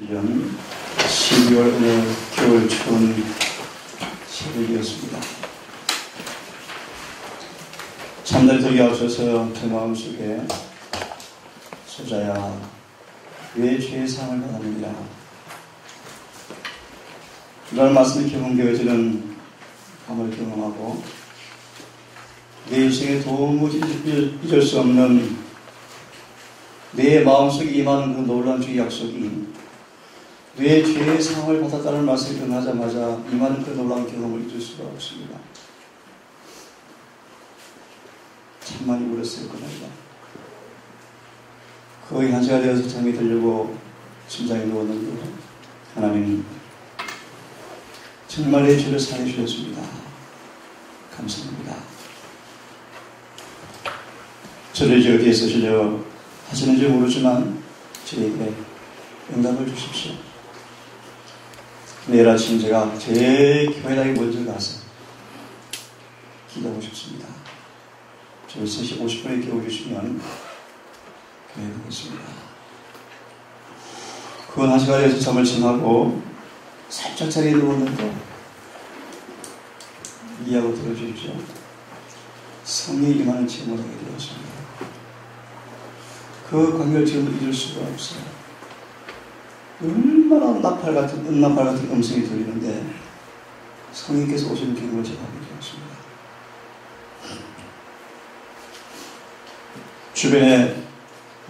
2021년 12월 어느 겨울 추운 새벽이었습니다. 잠들 들기 앞서서 그 마음속에 소자야 왜 죄의 상을 받았느냐, 이런 말씀이 경험되어지는 밤을 경험하고 내 인생에 도무지 잊을 수 없는 내 마음속에 임하는 그 놀라운 주의 약속이 내 죄의 상을 받았다는 말씀이 전하자마자 임하는 그 놀라운 경험을 잊을 수가 없습니다. 참 많이 울었을 겁니다. 거의 1시가 되어서 잠이 들려고 침상에 누웠는데 하나님 정말 내 죄를 사해 주셨습니다. 감사합니다. 저를 이제 어디에 쓰시려 하시는지 모르지만 저에게 응답을 주십시오. 내일 아침 제가 제 교회당에 먼저 가서 기도하고 싶습니다. 저를 3시 50분에 깨워주시면 교회에 가겠습니다. 그건 1시가 되어서 잠을 청하고 살짝 자리에 누웠는데 이해하고 들어주십시오. 성령이 임하는 체험을 하게 되었습니다. 그 관계를 지금도 잊을 수가 없어요. 얼마나 은나팔 같은 음성이 들리는데 성령께서 오시는 경험을 제가 하게 되었습니다. 주변에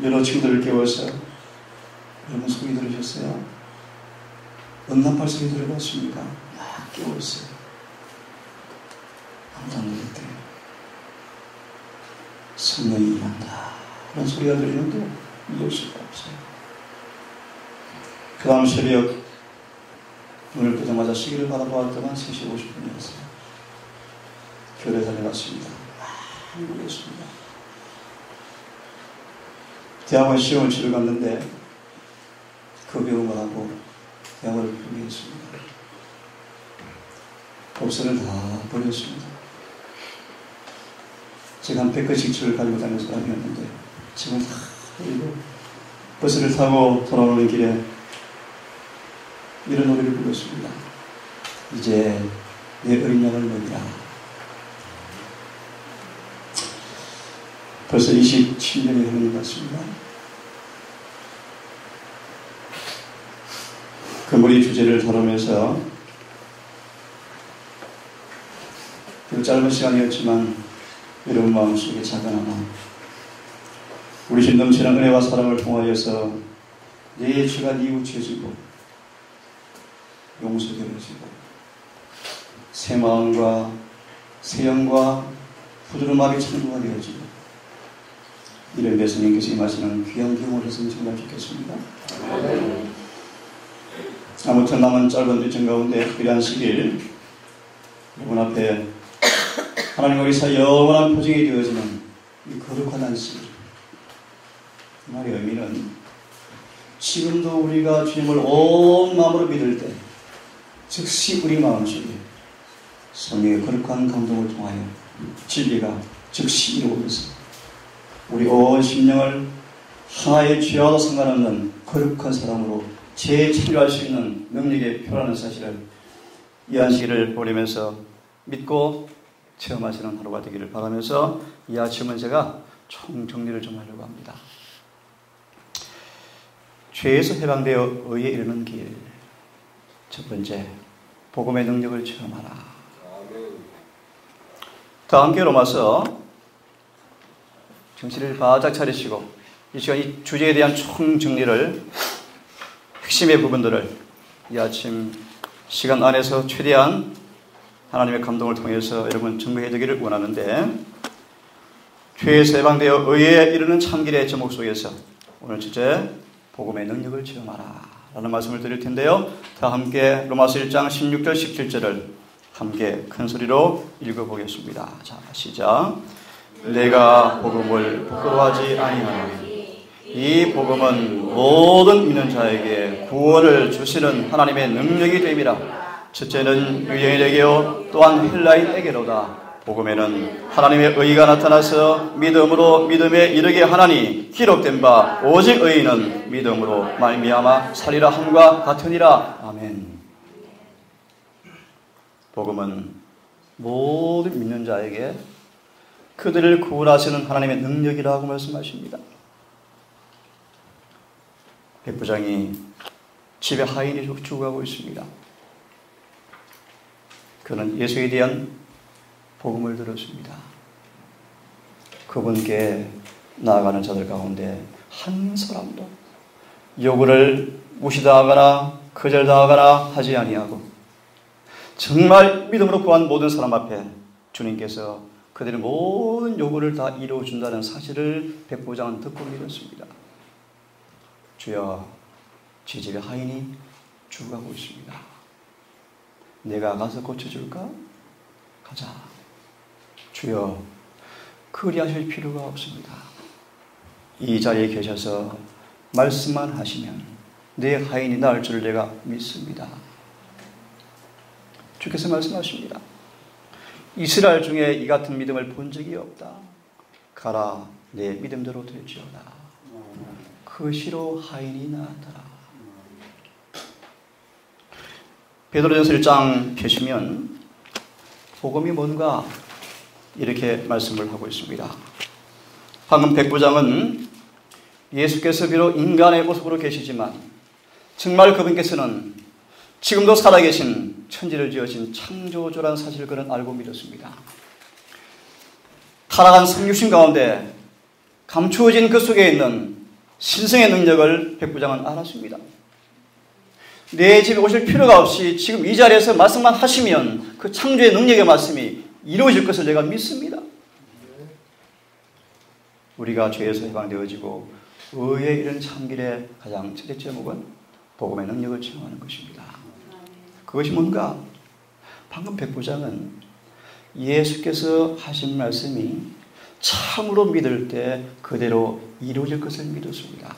여러 친구들을 깨워서 여러분 소리 들으셨어요? 은나팔 소리 들어봤습니까? 막 깨웠어요. 깜짝 놀랐대요. 성령이 임한다, 그런 소리가 들리는데 잊을 수가 없어요. 그 다음 새벽 눈을 뜨자마자 시계를 바라보았더만 3시 50분이었어요. 교회에 달려갔습니다. 막 울었습니다. 대학원 시험을 치러 갔는데 그 배움을 하고 대학원을 포기했습니다. 복서를 다 버렸습니다. 제가 한 100개 책을 가지고 다니는 사람이었는데 지금 다 버리고 버스를 타고 돌아오는 길에 이런 노래를 불렀습니다. 이제 내 어린 양을 먹이라. 벌써 27년이 흐른 것 같습니다. 그 머리 주제를 다루면서 그 짧은 시간이었지만 여러분 마음속에 작은하나 우리 신 넘치는 은혜와 사랑을 통하여서 내 죄가 뉘우쳐지고 용서되어지고 새 마음과 새 영과 부드러움하게 창조가 되어지고 이런 데 성령께서 임하시는 귀한 경험을 했으면 정말 좋겠습니다. 아무튼 남은 짧은 일정 가운데 특별한 시길 여러분 앞에 하나님과 우리 사이 영원한 표징이 되어지는 이 거룩한 안식, 그 말의 의미는 지금도 우리가 주님을 온 마음으로 믿을 때 즉시 우리 마음속에 성령의 거룩한 감동을 통하여 진리가 즉시 이루어져서 우리 온 심령을 하나의 죄와도 상관없는 거룩한 사랑으로 재창조할 수 있는 능력의 표라는 사실을 이 안식일을 보내면서 믿고 체험하시는 하루가 되기를 바라면서 이 아침은 제가 총정리를 좀 하려고 합니다. 죄에서 해방되어 의에 이르는 길. 첫 번째, 복음의 능력을 체험하라. 다 함께 로마서 정신을 바짝 차리시고 이 시간 이 주제에 대한 총정리를, 핵심의 부분들을 이 아침 시간 안에서 최대한 하나님의 감동을 통해서 여러분 증거해 주기를 원하는데, 죄에서 해방되어 의에 이르는 참길의 제목 속에서 오늘 주제 복음의 능력을 체험하라 라는 말씀을 드릴 텐데요. 다 함께 로마서 1장 16절 17절을 함께 큰 소리로 읽어보겠습니다. 자, 시작. 내가 복음을 부끄러워하지 아니하노니 이 복음은 모든 믿는 자에게 구원을 주시는 하나님의 능력이 됨이라. 첫째는 유대인에게요 또한 헬라인에게로다. 복음에는 하나님의 의가 나타나서 믿음으로 믿음에 이르게 하나니 기록된 바 오직 의인은 믿음으로 말미암아 살리라 함과 같으니라. 아멘. 복음은 모든 믿는 자에게 그들을 구원하시는 하나님의 능력이라고 말씀하십니다. 백부장이 집에 하인이 죽어가고 있습니다. 그는 예수에 대한 복음을 들었습니다. 그분께 나아가는 자들 가운데 한 사람도 요구를 무시당하거나 거절당하거나 하지 아니하고 정말 믿음으로 구한 모든 사람 앞에 주님께서 그들의 모든 요구를 다 이루어준다는 사실을 백부장은 듣고 믿었습니다. 주여, 제 집에 하인이 죽어가고 있습니다. 내가 가서 고쳐줄까? 가자. 주여, 그리하실 필요가 없습니다. 이 자리에 계셔서 말씀만 하시면 내 하인이 나을 줄 내가 믿습니다. 주께서 말씀하십니다. 이스라엘 중에 이 같은 믿음을 본 적이 없다. 가라, 내 믿음대로 될지어다. 그 시로 하인이 나았더라. 베드로전서 1장 펴시면 복음이 뭔가 이렇게 말씀을 하고 있습니다. 방금 백부장은 예수께서 비록 인간의 모습으로 계시지만 정말 그분께서는 지금도 살아계신 천지를 지으신 창조주라는 사실을 그는 알고 믿었습니다. 타락한 성육신 가운데 감추어진 그 속에 있는 신성의 능력을 백부장은 알았습니다. 내 집에 오실 필요가 없이 지금 이 자리에서 말씀만 하시면 그 창조의 능력의 말씀이 이루어질 것을 내가 믿습니다. 우리가 죄에서 해방되어지고 의에 이른 참길의 가장 첫째 제목은 복음의 능력을 체험하는 것입니다. 그것이 뭔가? 방금 백부장은 예수께서 하신 말씀이 참으로 믿을 때 그대로 이루어질 것을 믿었습니다.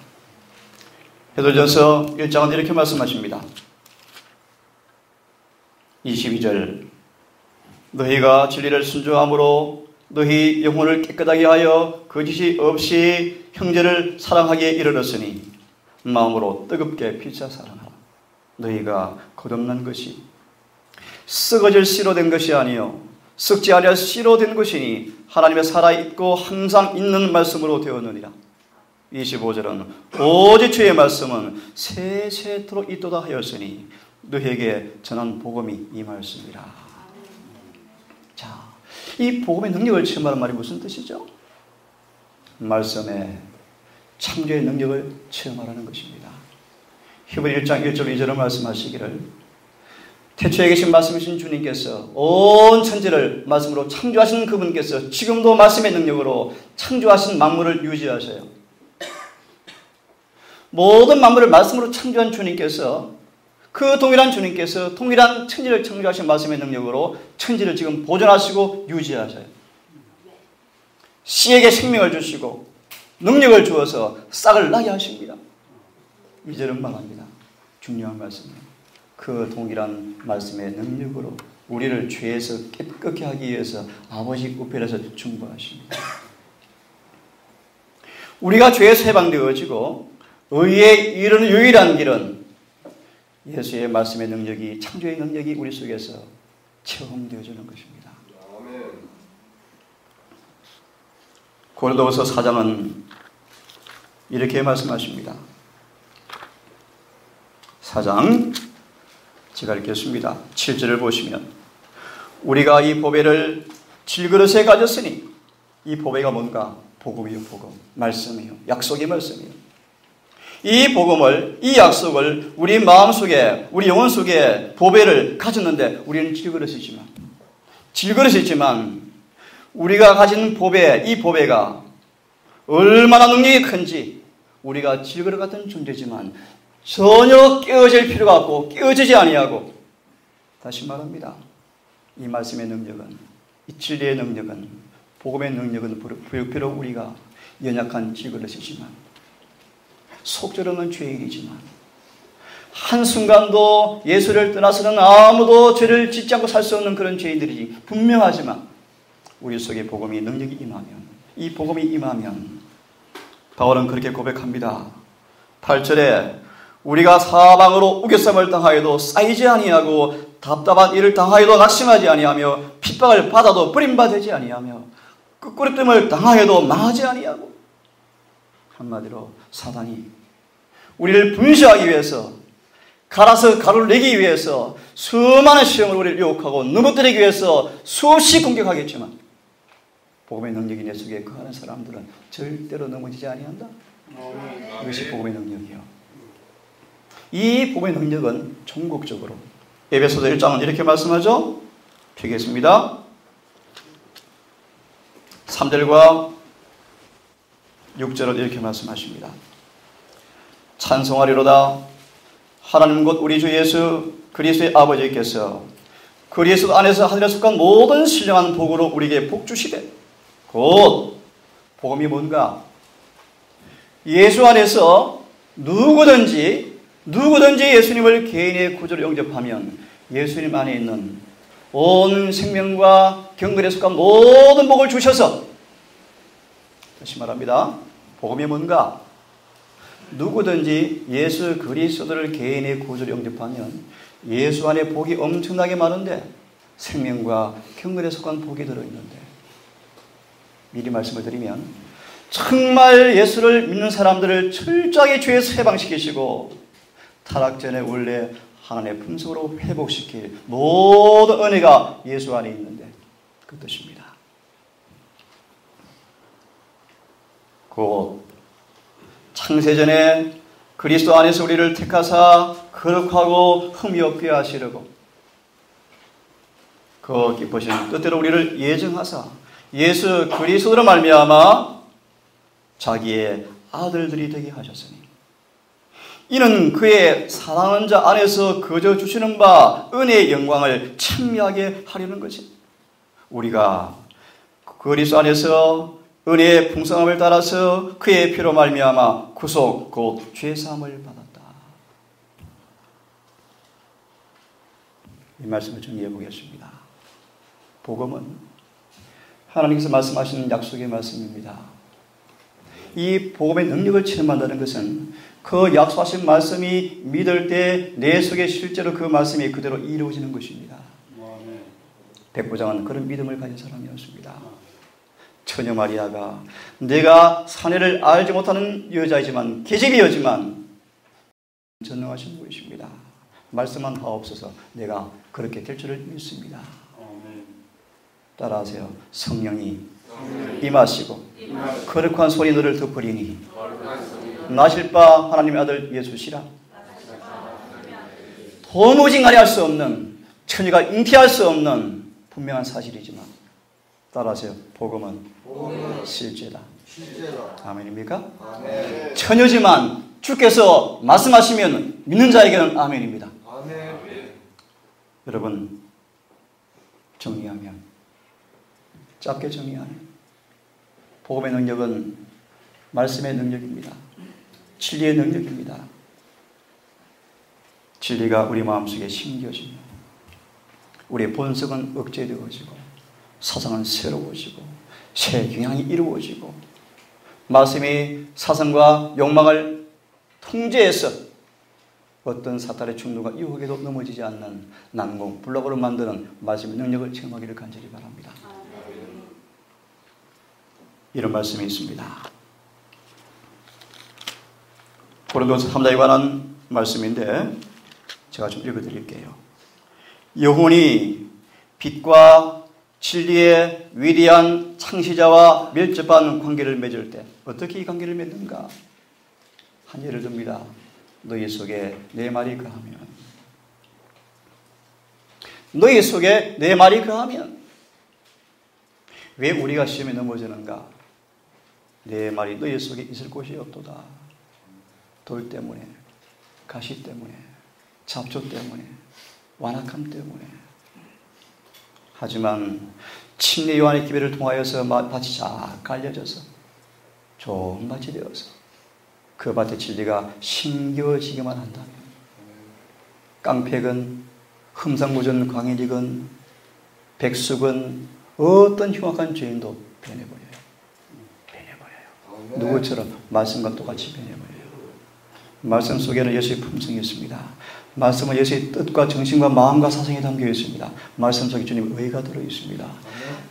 베드로전서 1장은 이렇게 말씀하십니다. 22절 너희가 진리를 순종함으로 너희 영혼을 깨끗하게 하여 거짓이 없이 형제를 사랑하기에 이르렀으니 마음으로 뜨겁게 피차 사랑하라. 너희가 거듭난 것이 썩어질 씨로 된 것이 아니요 썩지 아니할 씨로 된 것이니 하나님의 살아있고 항상 있는 말씀으로 되었느니라. 25절은 오직 주의 말씀은 세세토록 있도다 하였으니 너희에게 전한 복음이 이 말씀이라. 자, 이 복음의 능력을 체험하는 말이 무슨 뜻이죠? 말씀의 창조의 능력을 체험하라는 것입니다. 히브리 1장 1절 2절을 말씀하시기를 태초에 계신 말씀이신 주님께서 온 천지를 말씀으로 창조하신 그분께서 지금도 말씀의 능력으로 창조하신 만물을 유지하셔요. 모든 만물을 말씀으로 창조한 주님께서 그 동일한 주님께서 동일한 천지를 창조하신 말씀의 능력으로 천지를 지금 보존하시고 유지하셔요. 씨에게 생명을 주시고 능력을 주어서 싹을 나게 하십니다. 이절은 말합니다. 중요한 말씀이에요. 그 동일한 말씀의 능력으로 우리를 죄에서 깨끗게 하기 위해서 아버지 우편에서 중보하십니다. 우리가 죄에서 해방되어지고 의에 이르는 유일한 길은 예수의 말씀의 능력이 창조의 능력이 우리 속에서 체험되어지는 것입니다. 고린도후서 4장은 이렇게 말씀하십니다. 4장 제가 읽겠습니다. 7절을 보시면 우리가 이 보배를 질그릇에 가졌으니 이 보배가 뭔가? 복음이요 복음. 말씀이요. 약속의 말씀이요. 이 복음을 이 약속을 우리 마음속에 우리 영혼 속에 보배를 가졌는데 우리는 질그릇이지만 우리가 가진 보배 이 보배가 얼마나 능력이 큰지 우리가 질그릇 같은 존재지만 전혀 깨어질 필요가 없고 깨어지지 아니하고 다시 말합니다. 이 말씀의 능력은 이 진리의 능력은 복음의 능력은 비록 우리가 연약한 질그릇이지만 속절없는 죄인이지만 한순간도 예수를 떠나서는 아무도 죄를 짓지 않고 살 수 없는 그런 죄인들이지 분명하지만 우리 속에 복음이 능력이 임하면, 이 복음이 임하면 바울은 그렇게 고백합니다. 8절에 우리가 사방으로 우겨쌈을 당하여도 쌓이지 아니하고 답답한 일을 당하여도 낙심하지 아니하며 핍박을 받아도 버림받지 아니하며 끄꾸리뜸을 당하여도 망하지 아니하고, 한마디로 사단이 우리를 분쇄하기 위해서, 갈아서 가루를 내기 위해서 수많은 시험을 우리를 유혹하고 넘어뜨리기 위해서 수없이 공격하겠지만 복음의 능력이 내 속에 거하는 사람들은 절대로 넘어지지 아니한다. 이것이 복음의 능력이요. 이 복음의 능력은 종국적으로 에베소서 1장은 이렇게 말씀하죠. 펴겠습니다. 3절과 6절은 이렇게 말씀하십니다. 찬송하리로다. 하나님 곧 우리 주 예수 그리스도의 아버지께서 그리스도 안에서 하늘에 속한 모든 신령한 복으로 우리에게 복 주시되, 곧 복음이 뭔가? 예수 안에서 누구든지 예수님을 개인의 구주로 영접하면 예수님 안에 있는 온 생명과 경건에 속한 모든 복을 주셔서, 다시 말합니다. 복음이 뭔가? 누구든지 예수 그리스도를 개인의 구주로 영접하면 예수 안에 복이 엄청나게 많은데 생명과 경건에 속한 복이 들어있는데, 미리 말씀을 드리면 정말 예수를 믿는 사람들을 철저하게 죄에서 해방시키시고 타락 전에 원래 하나님의 품성으로 회복시킬 모든 은혜가 예수 안에 있는데, 그 뜻입니다. 곧 창세전에 그리스도 안에서 우리를 택하사 거룩하고 흠이 없게 하시려고 그 기쁘신 뜻대로 우리를 예정하사 예수 그리스도로 말미암아 자기의 아들들이 되게 하셨으니, 이는 그의 사랑하는 자 안에서 거저 주시는 바 은혜의 영광을 찬미하게 하려는 것이, 우리가 그리스도 안에서 은혜의 풍성함을 따라서 그의 피로 말미암아 구속 곧 죄사함을 받았다. 이 말씀을 정리해 보겠습니다. 복음은 하나님께서 말씀하시는 약속의 말씀입니다. 이 복음의 능력을 체험한다는 것은 그 약속하신 말씀이 믿을 때 내 속에 실제로 그 말씀이 그대로 이루어지는 것입니다. 백부장은 그런 믿음을 가진 사람이었습니다. 처녀 마리아가 내가 사내를 알지 못하는 여자이지만 계집이었지만 전능하신 분이십니다. 말씀만 하옵소서 내가 그렇게 될 줄을 믿습니다. 따라하세요. 성령이 임하시고 거룩한 소리 너를 덮으리니 나실 바 하나님의 아들 예수시라. 도무지 가리할 수 없는, 처녀가 잉태할 수 없는 분명한 사실이지만, 따라하세요. 복음은 실제다. 아멘입니까? 아멘. 처녀지만 주께서 말씀하시면 믿는 자에게는 아멘입니다. 아멘. 여러분, 정리하면, 짧게 정리하면 복음의 능력은 말씀의 능력입니다. 진리의 능력입니다. 진리가 우리 마음속에 심겨지며 우리의 본성은 억제되어지고 사상은 새로워지고 새 경향이 이루어지고 말씀이 사상과 욕망을 통제해서 어떤 사탄의 충동과 유혹에도 넘어지지 않는 난공불락으로 만드는 말씀의 능력을 체험하기를 간절히 바랍니다. 이런 말씀이 있습니다. 고린도서 3장에 관한 말씀인데 제가 좀 읽어드릴게요. 영혼이 빛과 진리의 위대한 창시자와 밀접한 관계를 맺을 때 어떻게 이 관계를 맺는가? 한 예를 듭니다. 너희 속에 내 말이 거하면, 너희 속에 내 말이 거하면. 왜 우리가 시험에 넘어지는가? 내 말이 너희 속에 있을 곳이 없도다. 돌 때문에, 가시 때문에, 잡초 때문에, 완악함 때문에. 하지만 침례 요한의 기별을 통하여서 밭이 쫙 갈려져서 좋은 밭이 되어서 그 밭의 진리가 심겨지기만 한다면, 깡패건 흠상무전 광일이건 백숙은 어떤 흉악한 죄인도 변해버려요. 누구처럼? 말씀과 똑같이 변해버려요. 말씀 속에는 예수의 품성이 있습니다. 말씀은 예수의 뜻과 정신과 마음과 사상이 담겨 있습니다. 말씀 속에 주님의 의가 들어있습니다.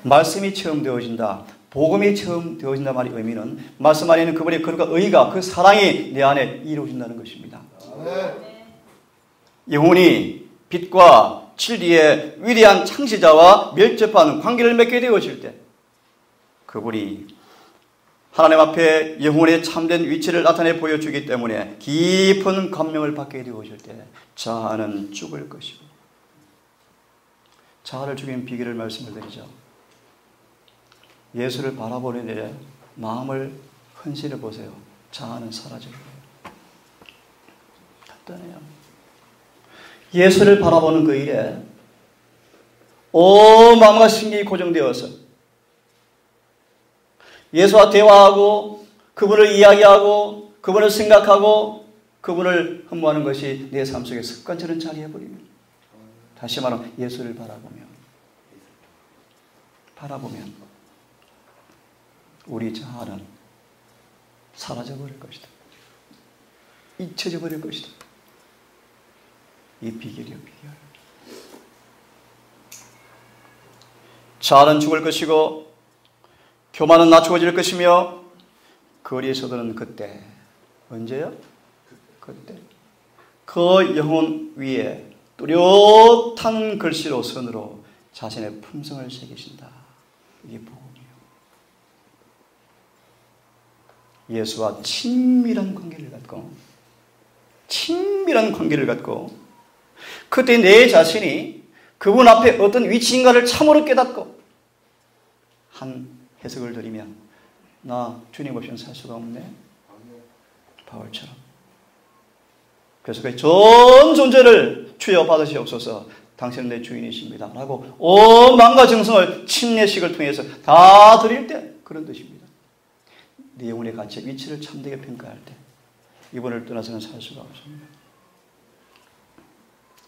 말씀이 체험되어진다. 복음이 체험되어진다 말의 의미는 말씀 안에 있는 그분의 그릇과 의가, 그 사랑이 내 안에 이루어진다는 것입니다. 영혼이 빛과 진리의 위대한 창시자와 밀접한 관계를 맺게 되어질 때 그분이 하나님 앞에 영혼의 참된 위치를 나타내 보여주기 때문에 깊은 감명을 받게 되어질 때 자아는 죽을 것이고, 자아를 죽이는 비결을 말씀을 드리죠. 예수를 바라보는 일에 마음을 헌신해 보세요. 자아는 사라져요. 간단해요. 예수를 바라보는 그 일에 온 마음과 신경이 고정되어서 예수와 대화하고 그분을 이야기하고 그분을 생각하고 그분을 흠모하는 것이 내 삶 속에 습관처럼 자리해버리면, 다시 말하면 예수를 바라보면 우리 자아는 사라져버릴 것이다. 잊혀져 버릴 것이다. 이 비결이요, 비결. 자아는 죽을 것이고 교만은 낮추어질 것이며 거리에서도는 그때, 언제요? 그때 그 영혼 위에 뚜렷한 글씨로 선으로 자신의 품성을 새기신다. 이게 복음이에요. 예수와 친밀한 관계를 갖고 그때 내 자신이 그분 앞에 어떤 위치인가를 참으로 깨닫고, 한 해석을 드리면 나 주님 없이는 살 수가 없네. 바울처럼. 그래서 그 전 존재를 주여 받으시옵소서, 당신은 내 주인이십니다 라고 온 마음과 정성을 침례식을 통해서 다 드릴 때 그런 뜻입니다. 내 영혼의 가치의 위치를 참되게 평가할 때 이분을 떠나서는 살 수가 없습니다.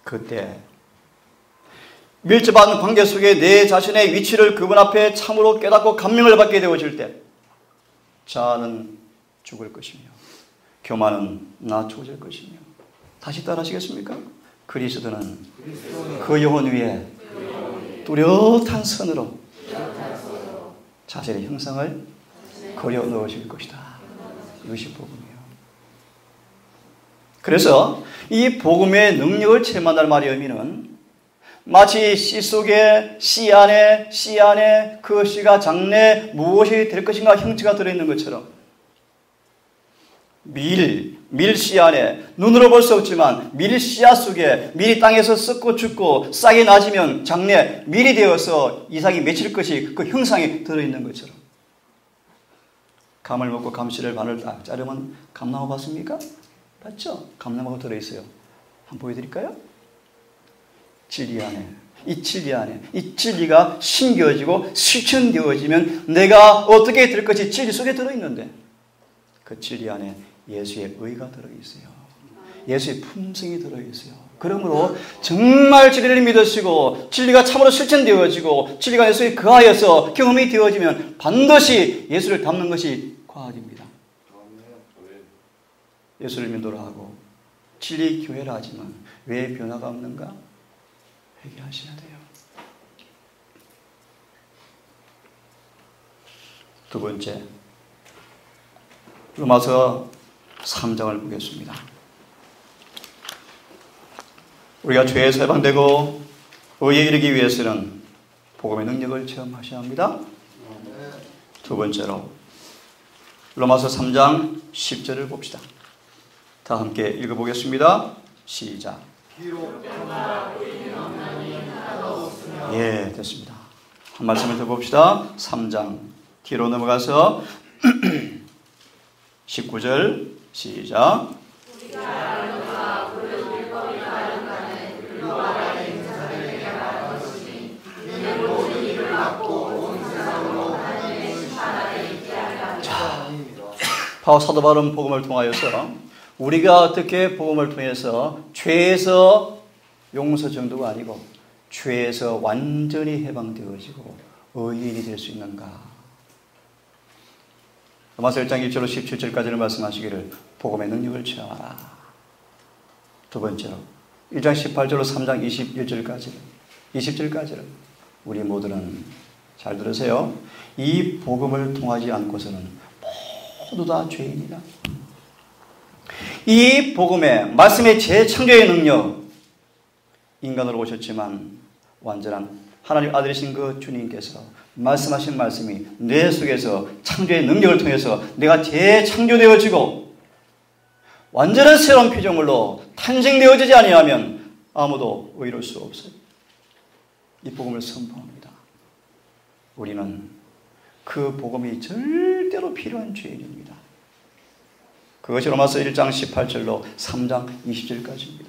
그때 밀접한 관계 속에 내 자신의 위치를 그분 앞에 참으로 깨닫고 감명을 받게 되어질 때 자아는 죽을 것이며 교만은 낮춰질 것이며, 다시 따라하시겠습니까? 그리스도는 그 영혼 위에 뚜렷한 선으로 자신의 형상을 그려 넣으실 것이다. 이것이 복음이에요. 그래서 이 복음의 능력을 체험한다는 말의 의미는 마치 씨 속에 씨 안에 그 씨가 장래 무엇이 될 것인가 형체가 들어있는 것처럼 밀씨 안에 눈으로 볼 수 없지만 밀씨앗 속에 밀이 땅에서 썩고 죽고 싹이 나지면 장래 밀이 되어서 이삭이 맺힐 것이 그 형상이 들어있는 것처럼, 감을 먹고 감씨를 반을 딱 자르면 감나무 봤습니까? 봤죠? 감나무가 들어있어요. 한번 보여드릴까요? 진리 안에, 이 진리가 심겨지고 실천되어지면 내가 어떻게 될 것이 진리 속에 들어있는데, 그 진리 안에 예수의 의가 들어있어요. 예수의 품성이 들어있어요. 그러므로 정말 진리를 믿으시고 진리가 참으로 실천되어지고 진리가 내 속에 거하여서 경험이 되어지면 반드시 예수를 닮는 것이 과학입니다. 예수를 믿으라 하고 진리 교회라 하지만 왜 변화가 없는가? 회개하셔야 돼요. 두 번째, 로마서 3장을 보겠습니다. 우리가 죄에서 해방되고 의에 이르기 위해서는 복음의 능력을 체험하셔야 합니다. 두 번째로 로마서 3장 10절을 봅시다. 다 함께 읽어보겠습니다. 시작. 예, 됐습니다. 한 말씀을 더 봅시다. 3장 뒤로 넘어가서 19절 시작. 사도 바울은 복음을 통하여서 우리가 어떻게 복음을 통해서 죄에서 용서 정도가 아니고 죄에서 완전히 해방되어지고 의인이 될 수 있는가? 로마서 1장 1절로 17절까지를 말씀하시기를 복음의 능력을 체험하라. 두 번째로 1장 18절로 3장 20절까지는 우리 모두는 잘 들으세요. 이 복음을 통하지 않고서는 모두 다 죄인이다. 이 복음의 말씀의 재창조의 능력, 인간으로 오셨지만 완전한 하나님 아들이신 그 주님께서 말씀하신 말씀이 내 속에서 창조의 능력을 통해서 내가 재창조되어지고 완전한 새로운 피조물로 탄생되어지지 아니하면 아무도 의로울 수 없어요. 이 복음을 선포합니다. 우리는 그 복음이 절대로 필요한 죄인입니다. 그것이 로마서 1장 18절로 3장 20절까지입니다.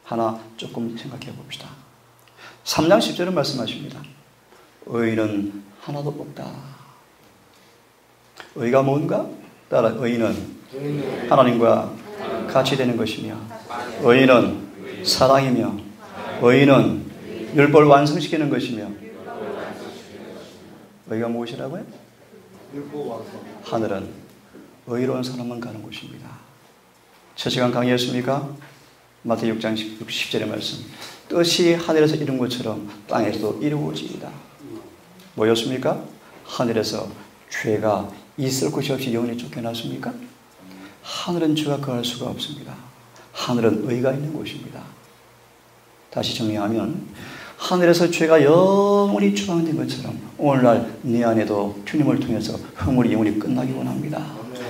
하나 조금 생각해 봅시다. 3장 10절은 말씀하십니다. 의인은 하나도 없다. 의가 뭔가? 따라 의인은 하나님과 같이 되는 것이며, 의인은 사랑이며, 의인은 율법을 완성시키는 것이며, 의가 무엇이라고요? 하늘은 의로운 사람만 가는 곳입니다. 첫 시간 강의했습니까? 마태복음 6장 10절의 말씀. 뜻이 하늘에서 이룬 것처럼 땅에서도 이루어지이다. 뭐였습니까? 하늘에서 죄가 있을 곳이 없이 영원히 쫓겨났습니까? 하늘은 죄가 거할 수가 없습니다. 하늘은 의가 있는 곳입니다. 다시 정리하면 하늘에서 죄가 영원히 추방된 것처럼 오늘날 내 안에도 주님을 통해서 허물이 영원히 끝나기 원합니다.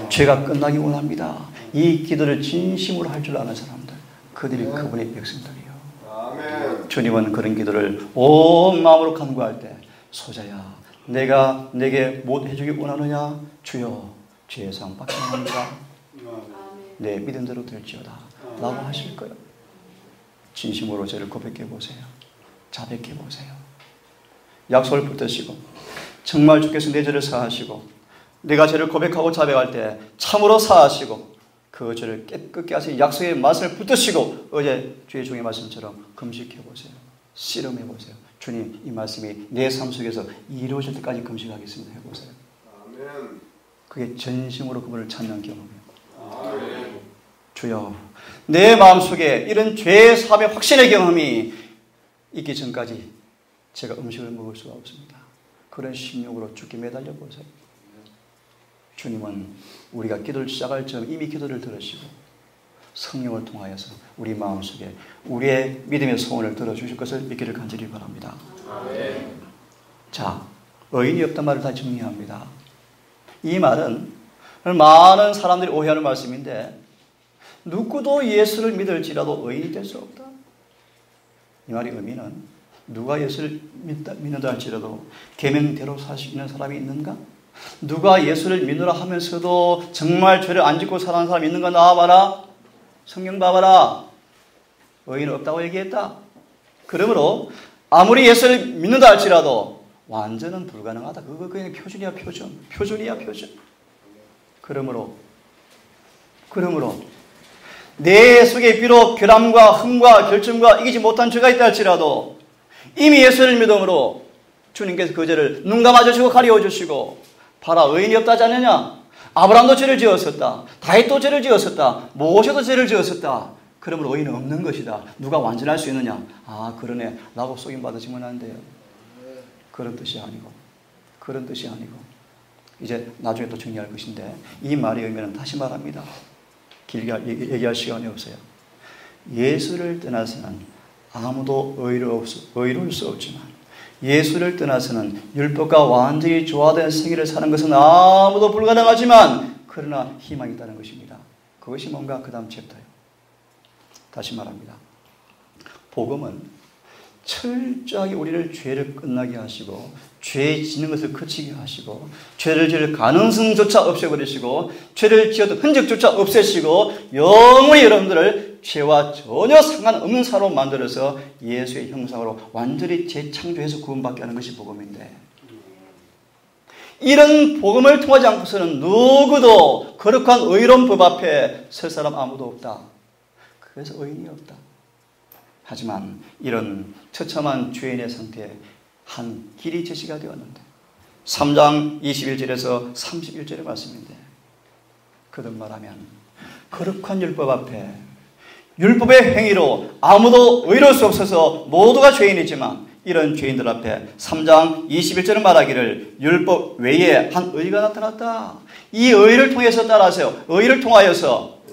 죄가 끝나기 원합니다. 이 기도를 진심으로 할 줄 아는 사람들, 그들이 그분의 백성들이요. 주님은 그런 기도를 온 마음으로 간구할 때, 소자야, 내가 내게 못 해주기 원하느냐? 주여, 죄의 상 받게 합니다. 내 믿음대로 될지어다 라고 하실 거예요. 진심으로 죄를 고백해 보세요. 자백해 보세요. 약속을 붙드시고 정말 주께서 내 죄를 사하시고 내가 죄를 고백하고 자백할 때 참으로 사하시고 그 죄를 깨끗게 하신 약속의 맛을 붙드시고 어제 주의 종의 말씀처럼 금식해 보세요. 씨름해 보세요. 주님, 이 말씀이 내 삶 속에서 이루어질 때까지 금식하겠습니다. 해보세요. 그게 전심으로 그분을 찾는 경험이에요. 주여, 내 마음속에 이런 죄의 사함의 확신의 경험이 있기 전까지 제가 음식을 먹을 수가 없습니다. 그런 심령으로 주께 매달려 보세요. 주님은 우리가 기도를 시작할 즈음 이미 기도를 들으시고 성령을 통하여서 우리 마음속에 우리의 믿음의 소원을 들어주실 것을 믿기를 간절히 바랍니다. 자, 의인이 없단 말을 다 정리합니다. 이 말은 많은 사람들이 오해하는 말씀인데, 누구도 예수를 믿을지라도 의인이 될 수 없다. 이 말의 의미는 누가 예수를 믿는다 할지라도 계명대로 살 수 있는 사람이 있는가? 누가 예수를 믿으라 하면서도 정말 죄를 안 짓고 사는 사람이 있는가? 나와봐라. 성경 봐봐라. 의인은 없다고 얘기했다. 그러므로 아무리 예수를 믿는다 할지라도 완전은 불가능하다. 그거 그냥 표준이야, 표준. 표준이야, 표준. 그러므로 내 속에 비록 결함과 흠과 결점과 이기지 못한 죄가 있다 할지라도 이미 예수를 믿음으로 주님께서 그 죄를 눈 감아주시고 가려워주시고, 봐라, 의인이 없다지 않느냐? 아브라함도 죄를 지었었다. 다윗도 죄를 지었었다. 모세도 죄를 지었었다. 그러므로 의인은 없는 것이다. 누가 완전할 수 있느냐? 아, 그러네 라고 속임 받으시면 안 돼요. 그런 뜻이 아니고 이제 나중에 또 정리할 것인데, 이 말의 의미는 다시 말합니다. 길게 얘기할 시간이 없어요. 예수를 떠나서는 아무도 의로울 수 없지만, 예수를 떠나서는 율법과 완전히 조화된 생애를 사는 것은 아무도 불가능하지만, 그러나 희망이 있다는 것입니다. 그것이 뭔가 그 다음 챕터예요. 다시 말합니다. 복음은 철저하게 우리를 죄를 끝나게 하시고 죄 짓는 것을 그치게 하시고 죄를 지을 가능성조차 없애버리시고 죄를 지어도 흔적조차 없애시고 영원히 여러분들을 죄와 전혀 상관없는 사람으로 만들어서 예수의 형상으로 완전히 재창조해서 구원받게 하는 것이 복음인데, 이런 복음을 통하지 않고서는 누구도 거룩한 의로운 법 앞에 설 사람 아무도 없다. 그래서 의인이 없다. 하지만 이런 처참한 죄인의 상태에 한 길이 제시가 되었는데 3장 21절에서 31절의 말씀인데 거듭 말하면 거룩한 율법 앞에 율법의 행위로 아무도 의로울 수 없어서 모두가 죄인이지만 이런 죄인들 앞에 3장 21절은 말하기를 율법 외에 한 의가 나타났다. 이 의를 통해서 따라하세요. 의를 통하여서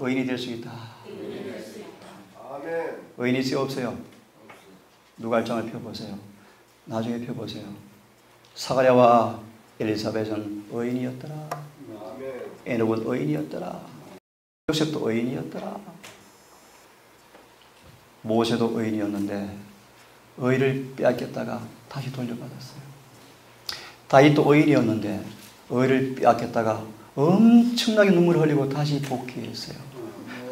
의인이 될 수 있다. 의인이 있어요? 없어요? 누갈장을 펴보세요. 나중에 펴보세요. 사가랴와 엘리사벳은 의인이었더라. 에녹은 의인이었더라. 요셉도 의인이었더라. 모세도 의인이었는데 의를 빼앗겼다가 다시 돌려받았어요. 다윗도 의인이었는데 의를 빼앗겼다가 엄청나게 눈물을 흘리고 다시 복귀했어요.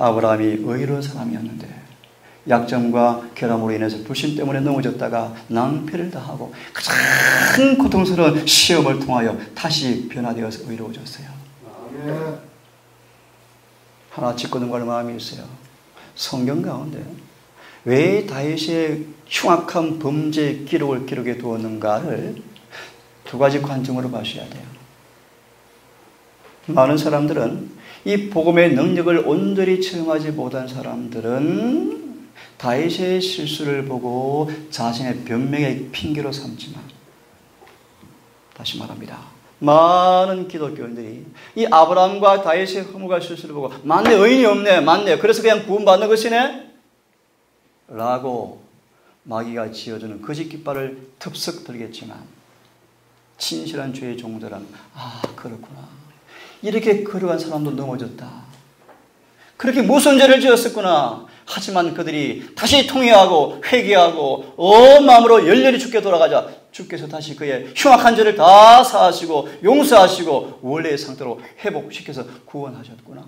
아브라함이 의로운 사람이었는데 약점과 결함으로 인해서 불신 때문에 넘어졌다가 낭패를 당하고 가장 고통스러운 시험을 통하여 다시 변화되어서 의로워졌어요. 하나 짚고 넘어갈 마음이 있어요. 성경 가운데 왜 다윗의 흉악한 범죄 기록을 기록해 두었는가를 두 가지 관점으로 봐셔야 돼요. 많은 사람들은 이 복음의 능력을 온전히 체험하지 못한 사람들은 다윗의 실수를 보고 자신의 변명의 핑계로 삼지만, 다시 말합니다. 많은 기독교인들이 이 아브라함과 다윗의 허물과 실수를 보고 맞네, 의인이 없네, 맞네, 그래서 그냥 구원받는 것이네 라고 마귀가 지어주는 거짓 깃발을 덥석 들겠지만 진실한 죄의 종들은 그렇구나, 이렇게 거룩한 사람도 넘어졌다, 그렇게 무슨 죄를 지었었구나. 하지만 그들이 다시 통회하고 회개하고 온 마음으로 열렬히 주께 돌아가자 주께서 다시 그의 흉악한 죄를 다 사하시고 용서하시고 원래의 상태로 회복시켜서 구원하셨구나.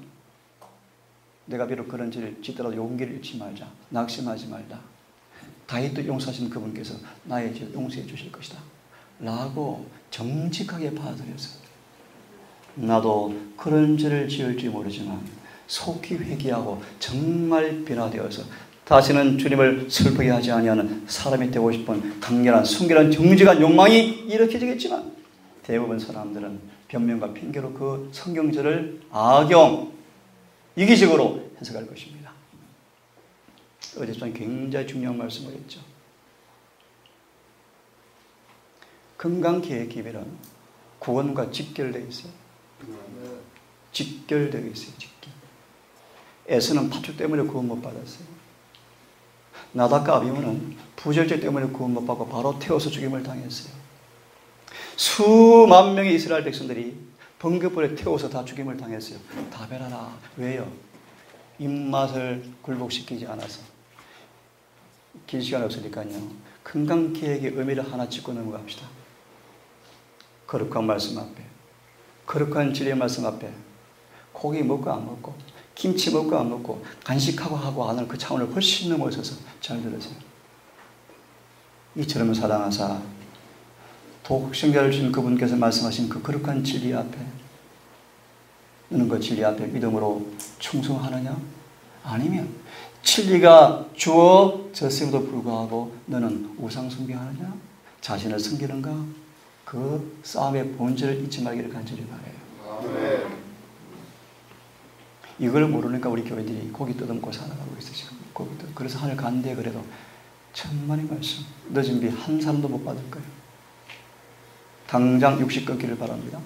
내가 비록 그런 죄를 짓더라도 용기를 잃지 말자, 낙심하지 말자. 다윗도 용서하신 그분께서 나의 죄를 용서해 주실 것이다 라고 정직하게 받아들여서 나도 그런 죄를 지을지 모르지만 속히 회개하고 정말 변화되어서 다시는 주님을 슬프게 하지 아니하는 사람이 되고 싶은 강렬한 순결한 정직한 욕망이 일으켜지겠지만 대부분 사람들은 변명과 핑계로 그 성경절을 악용, 이기적으로 해석할 것입니다. 어제 저는 굉장히 중요한 말씀을 했죠. 건강계획 기별은 구원과 직결되어 있어요. 직결되어 있어요. 직결. 에서는 파축 때문에 구원 못 받았어요. 나답과 아비후는 부절죄 때문에 구원 못 받고 바로 태워서 죽임을 당했어요. 수만 명의 이스라엘 백성들이 번개불에 태워서 다 죽임을 당했어요. 다 배라라. 왜요? 입맛을 굴복시키지 않아서. 긴 시간 없으니까요. 건강계획의 의미를 하나 짚고 넘어갑시다. 거룩한 말씀 앞에, 거룩한 진리의 말씀 앞에 고기 먹고 안 먹고, 김치 먹고 안 먹고, 간식하고 하고 하는 그 차원을 훨씬 넘어서서 잘 들으세요. 이처럼 사랑하사 독생자를 주신 그분께서 말씀하신 그 거룩한 진리 앞에, 너는 그 진리 앞에 믿음으로 충성하느냐? 아니면 진리가 주어졌음에도 불구하고 너는 우상 숭배하느냐? 자신을 섬기는가? 그 싸움의 본질을 잊지 말기를 간절히 바라요. 아멘. 이걸 모르니까 우리 교회들이 고기 뜯어먹고 살아가고 있어요. 지금 고기 뜯어. 그래서 하늘 간대 그래도 천만의 말씀 늦은 비 한 사람도 못 받을 거예요. 당장 육식 끊기를 바랍니다.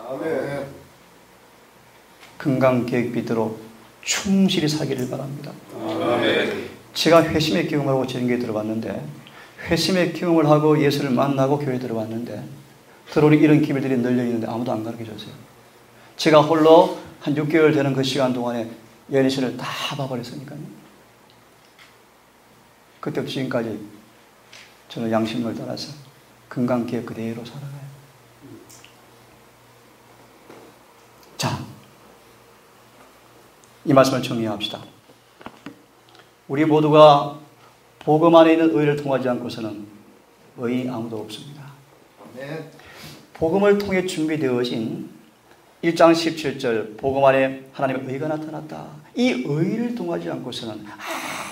아멘. 건강계획비대로 충실히 살기를 바랍니다. 아멘. 제가 회심의 경험을 하고 저녁에 들어봤는데, 회심의 경험을 하고 예수를 만나고 교회에 들어왔는데 들어오니 이런 기밀들이 널려있는데 아무도 안 가르쳐줬어요. 제가 홀로 한 6개월 되는 그 시간 동안에 연희신을 다 봐버렸으니까요. 그때부터 지금까지 저는 양심을 따라서 건강계획 그대로 살아가요. 자, 이 말씀을 정리합시다. 우리 모두가 복음 안에 있는 의를 통하지 않고서는 의인이 아무도 없습니다. 네. 복음을 통해 준비되어진 1장 17절 복음 안에 하나님의 의가 나타났다. 이 의를 통하지 않고서는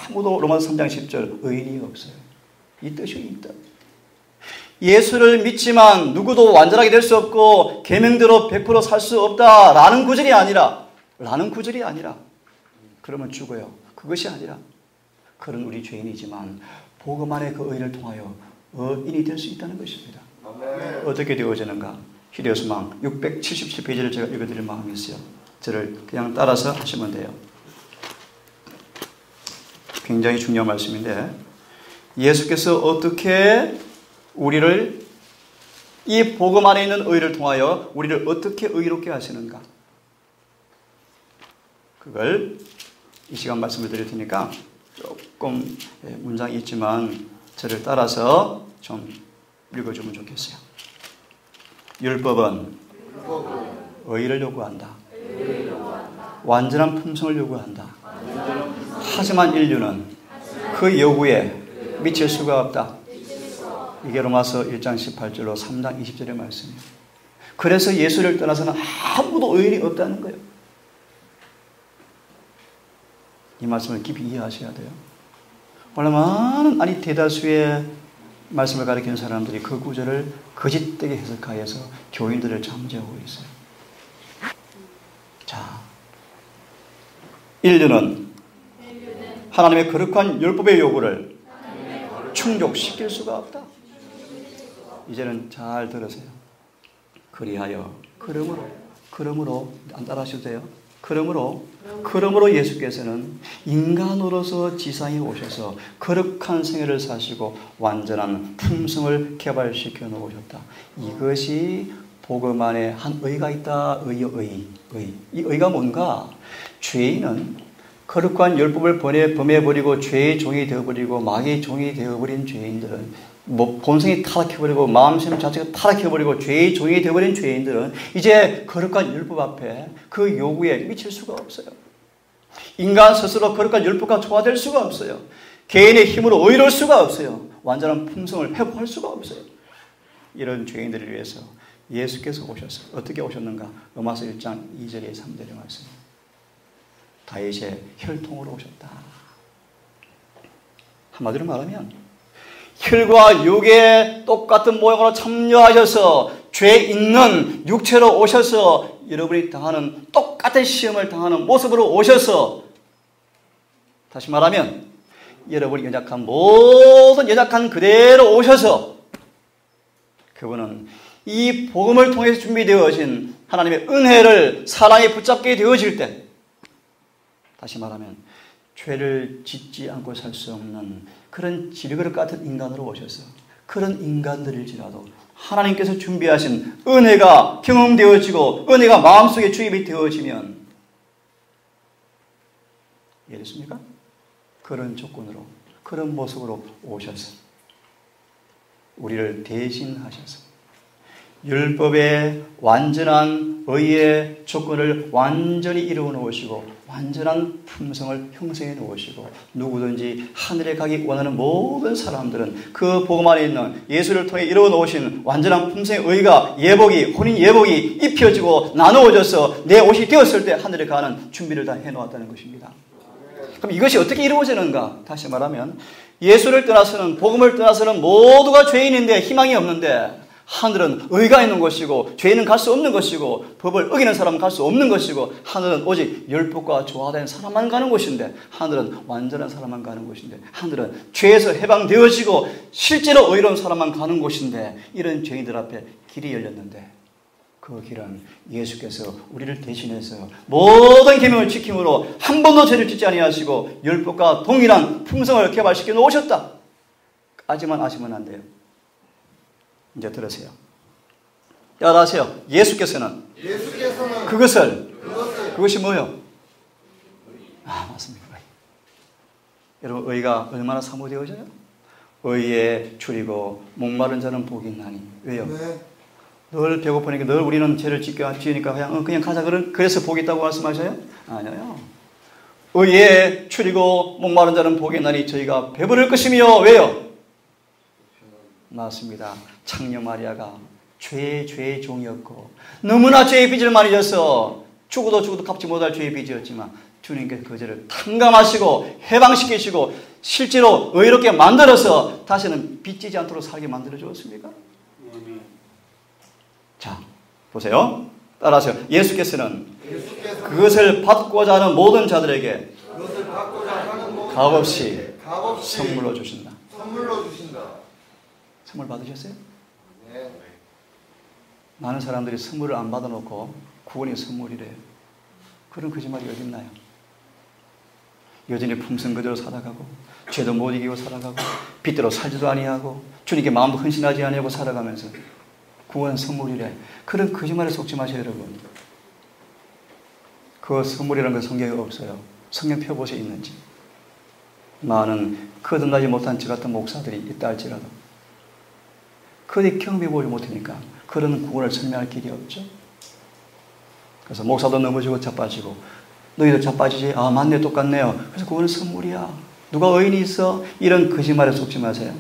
아무도 로마서 3장 10절 의인이 없어요. 이 뜻이 있다. 예수를 믿지만 누구도 완전하게 될 수 없고 계명대로 100% 살 수 없다라는 구절이 아니라 그러면 죽어요. 그것이 아니라 그런 우리 죄인이지만 복음 안에 그 의를 통하여 의인이 될 수 있다는 것입니다. 어떻게 되어지는가? 히데요스망 677페이지를 제가 읽어드릴 마음이 있어요. 저를 그냥 따라서 하시면 돼요. 굉장히 중요한 말씀인데 예수께서 어떻게 우리를 이 복음 안에 있는 의를 통하여 우리를 어떻게 의롭게 하시는가? 그걸 이 시간 말씀을 드릴 테니까 조금 문장이 있지만 저를 따라서 좀 읽어주면 좋겠어요. 율법은 의를 요구한다. 완전한 품성을 요구한다. 하지만 인류는 그 요구에 미칠 수가 없다. 이게 로마서 1장 18절로 3장 20절의 말씀이에요. 그래서 예수를 떠나서는 아무도 의인이 없다는 거예요. 이 말씀을 깊이 이해하셔야 돼요. 원래 많은 대다수의 말씀을 가리키는 사람들이 그 구절을 거짓되게 해석하여서 교인들을 잠재우고 있어요. 자, 인류는 하나님의 거룩한 율법의 요구를 충족시킬 수가 없다. 이제는 잘 들으세요. 그리하여 그러므로 안 따라하셔도 돼요. 그러므로 예수께서는 인간으로서 지상에 오셔서 거룩한 생애를 사시고 완전한 품성을 개발시켜 놓으셨다. 이것이 복음 안에 한 의가 있다. 의. 이 의가 뭔가? 죄인은 거룩한 율법을 범해버리고 죄의 종이 되어버리고 마귀의 종이 되어버린 죄인들은 본성이 타락해버리고 마음심 자체가 타락해버리고 죄의 종이 되어버린 죄인들은 이제 거룩한 율법 앞에 그 요구에 미칠 수가 없어요. 인간 스스로 거룩한 율법과 조화될 수가 없어요. 개인의 힘으로 의로울 수가 없어요. 완전한 품성을 회복할 수가 없어요. 이런 죄인들을 위해서 예수께서 오셨어요. 어떻게 오셨는가? 로마서 1장 2절에 3절의 말씀. 다윗의 혈통으로 오셨다. 한마디로 말하면 혈과 육의 똑같은 모양으로 참여하셔서 죄 있는 육체로 오셔서 여러분이 당하는 똑같은 시험을 당하는 모습으로 오셔서 다시 말하면 여러분이 연약한 모든 연약한 그대로 오셔서 그분은 이 복음을 통해서 준비되어진 하나님의 은혜를 사랑에 붙잡게 되어질 때 다시 말하면 죄를 짓지 않고 살 수 없는 그런 지르그릇 같은 인간으로 오셔서 그런 인간들일지라도 하나님께서 준비하신 은혜가 경험되어지고 은혜가 마음속에 주입이 되어지면 이해됐습니까? 그런 조건으로 그런 모습으로 오셔서 우리를 대신하셔서 율법의 완전한 의의 조건을 완전히 이루어 놓으시고 완전한 품성을 형성해 놓으시고 누구든지 하늘에 가기 원하는 모든 사람들은 그 복음 안에 있는 예수를 통해 이루어 놓으신 완전한 품성의 의가 예복이 혼인 예복이 입혀지고 나누어져서 내 옷이 되었을 때 하늘에 가는 준비를 다 해놓았다는 것입니다. 그럼 이것이 어떻게 이루어지는가? 다시 말하면 예수를 떠나서는 복음을 떠나서는 모두가 죄인인데 희망이 없는데 하늘은 의가 있는 것이고 죄인은 갈 수 없는 것이고 법을 어기는 사람은 갈 수 없는 것이고 하늘은 오직 율법과 조화된 사람만 가는 곳인데 하늘은 완전한 사람만 가는 곳인데 하늘은 죄에서 해방되어지고 실제로 의로운 사람만 가는 곳인데 이런 죄인들 앞에 길이 열렸는데 그 길은 예수께서 우리를 대신해서 모든 계명을 지킴으로 한 번도 죄를 짓지 아니하시고 율법과 동일한 품성을 개발시켜 놓으셨다. 까지만 아시면 안 돼요. 이제 들으세요. 따라하세요. 예수께서는 그것이 뭐요? 맞습니다. 여러분 의가 얼마나 사모되어져요? 의에 줄이고 목마른 자는 복이 있나니. 왜요? 네. 늘 배고프니까 늘 우리는 죄를 지으니까 그냥 가자 그래서 복이 있다고 말씀하셔요? 아니요. 의에 줄이고 목마른 자는 복이 있나니 저희가 배부를 것이며 왜요? 맞습니다. 창녀 마리아가 죄의 종이었고 너무나 죄의 빚을 많이 져서 죽어도 갚지 못할 죄의 빚이었지만 주님께서 그 죄를 탕감하시고 해방시키시고 실제로 의롭게 만들어서 다시는 빚지지 않도록 살게 만들어 주었습니까? 자, 보세요. 따라하세요. 예수께서는 그것을 받고자 하는 모든 자들에게 값없이 선물로 주신다. 선물 받으셨어요? 네. 많은 사람들이 선물을 안 받아놓고 구원이 선물이래요. 그런 거짓말이 어딨나요? 여전히 품성 그대로 살아가고 죄도 못 이기고 살아가고 빚대로 살지도 아니하고 주님께 마음도 헌신하지 아니하고 살아가면서 구원 선물이래. 그런 거짓말에 속지 마세요, 여러분. 그 선물이라는 건 성경에 없어요. 성경 펴보세요, 있는지. 많은 거듭나지 못한 저 같은 목사들이 있다 할지라도 그들이 경험해 보지 못하니까 그런 구원을 설명할 길이 없죠. 그래서 목사도 넘어지고 자빠지고 너희도 자빠지지? 아, 맞네, 똑같네요. 그래서 구원은 선물이야. 누가 의인이 있어? 이런 거짓말에 속지 마세요.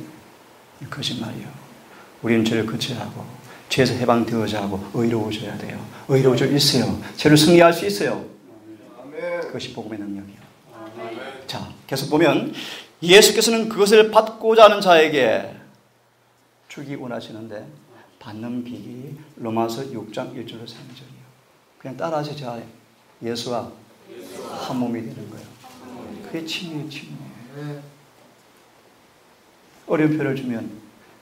거짓말이요. 우리는 죄를 거쳐하고 죄에서 해방되어야 하고 의로워져야 돼요. 의로워져 있어요. 죄를 승리할 수 있어요. 그것이 복음의 능력이에요. 자, 계속 보면 예수께서는 그것을 받고자 하는 자에게 주기 원하시는데 받는 비결이 로마서 6장 1절로 3절이에요. 그냥 따라하세요. 자, 예수와 한 몸이 되는 거예요. 그게 친밀이에요, 친밀. 어려운 표현을 주면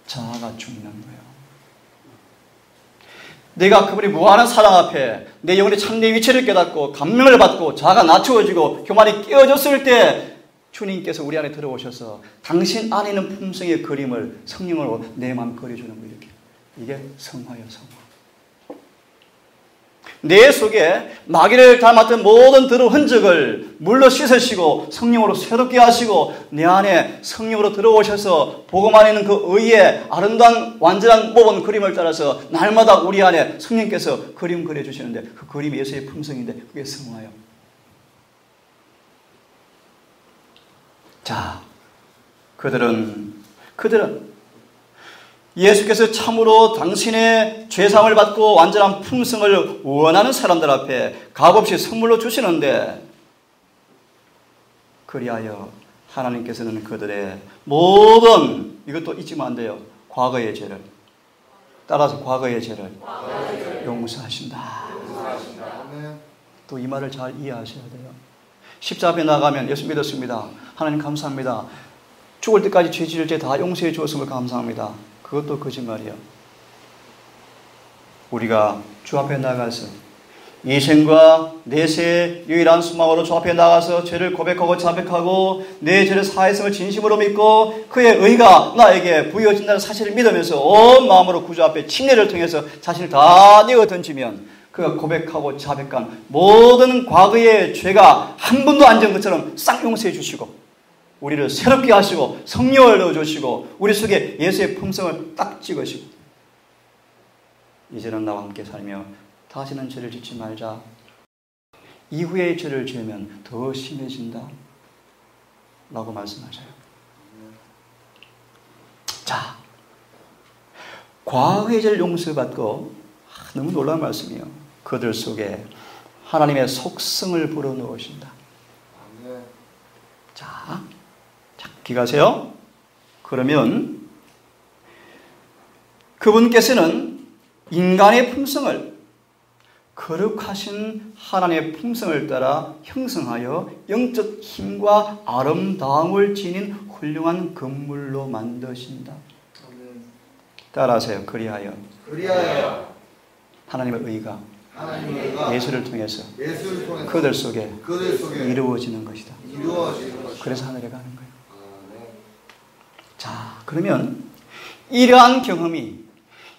자아가 죽는 거예요. 내가 그분이 무한한 사랑 앞에 내 영혼의 참된 위치를 깨닫고 감명을 받고 자아가 낮추어지고 교만이 깨어졌을 때 주님께서 우리 안에 들어오셔서 당신 안에 있는 품성의 그림을 성령으로 내 마음 그려주는 거예요. 이렇게. 이게 성화예요, 성화. 내 속에 마귀를 닮았던 모든 더러운 흔적을 물로 씻으시고 성령으로 새롭게 하시고 내 안에 성령으로 들어오셔서 복음 안에 있는 그 의의 아름다운 완전한 모범 그림을 따라서 날마다 우리 안에 성령께서 그림 그려주시는데 그 그림이 예수의 품성인데 그게 성화예요. 자, 그들은 예수께서 참으로 당신의 죄사함을 받고 완전한 품성을 원하는 사람들 앞에 값없이 선물로 주시는데 그리하여 하나님께서는 그들의 모든, 이것도 잊으면 안 돼요, 과거의 죄를, 따라서 과거의 죄를 용서하신다. 또 이 말을 잘 이해하셔야 돼요. 십자가 앞에 나가면 예수 믿었습니다. 하나님 감사합니다. 죽을 때까지 죄 지을 때 다 용서해 주었음을 감사합니다. 그것도 거짓말이에요. 우리가 주 앞에 나가서 이생과 내세의 유일한 소망으로 주 앞에 나가서 죄를 고백하고 자백하고 내 죄를 사했음을 진심으로 믿고 그의 의가 나에게 부여진다는 사실을 믿으면서 온 마음으로 구주 앞에 침례를 통해서 자신을 다 내어 던지면 그가 고백하고 자백한 모든 과거의 죄가 한 번도 안 진 것처럼 싹 용서해 주시고 우리를 새롭게 하시고 성령을 넣어주시고 우리 속에 예수의 품성을 딱 찍으시고 이제는 나와 함께 살며 다시는 죄를 짓지 말자. 이후에 죄를 지으면 더 심해진다 라고 말씀하셔요. 자, 과거의 죄를 용서받고 너무 놀라운 말씀이에요. 그들 속에 하나님의 속성을 불어넣으신다. 자, 기가세요. 그러면 그분께서는 인간의 품성을 거룩하신 하나님의 품성을 따라 형성하여 영적 힘과 아름다움을 지닌 훌륭한 건물로 만드신다. 따라하세요. 그리하여 하나님의 의가 예수를 통해서 그들 속에 이루어지는 것이다. 그래서 하늘에 가는 거예요. 자, 그러면 이러한 경험이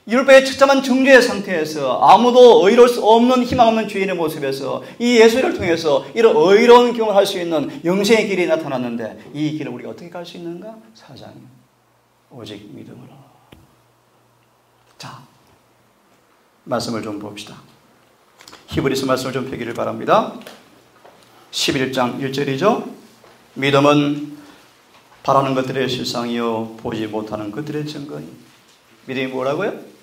율법의 처참한 정죄의 상태에서 아무도 의로울 수 없는 희망 없는 죄인의 모습에서 이 예수를 통해서 이런 의로운 경험을 할 수 있는 영생의 길이 나타났는데 이 길을 우리가 어떻게 갈 수 있는가? 4장 오직 믿음으로. 자, 말씀을 좀 봅시다. 히브리서 말씀을 좀 펴기를 바랍니다. 11장 1절이죠. 믿음은 바라는 것들의 실상이요 보지 못하는 것들의 증거니. 믿음이 뭐라고요?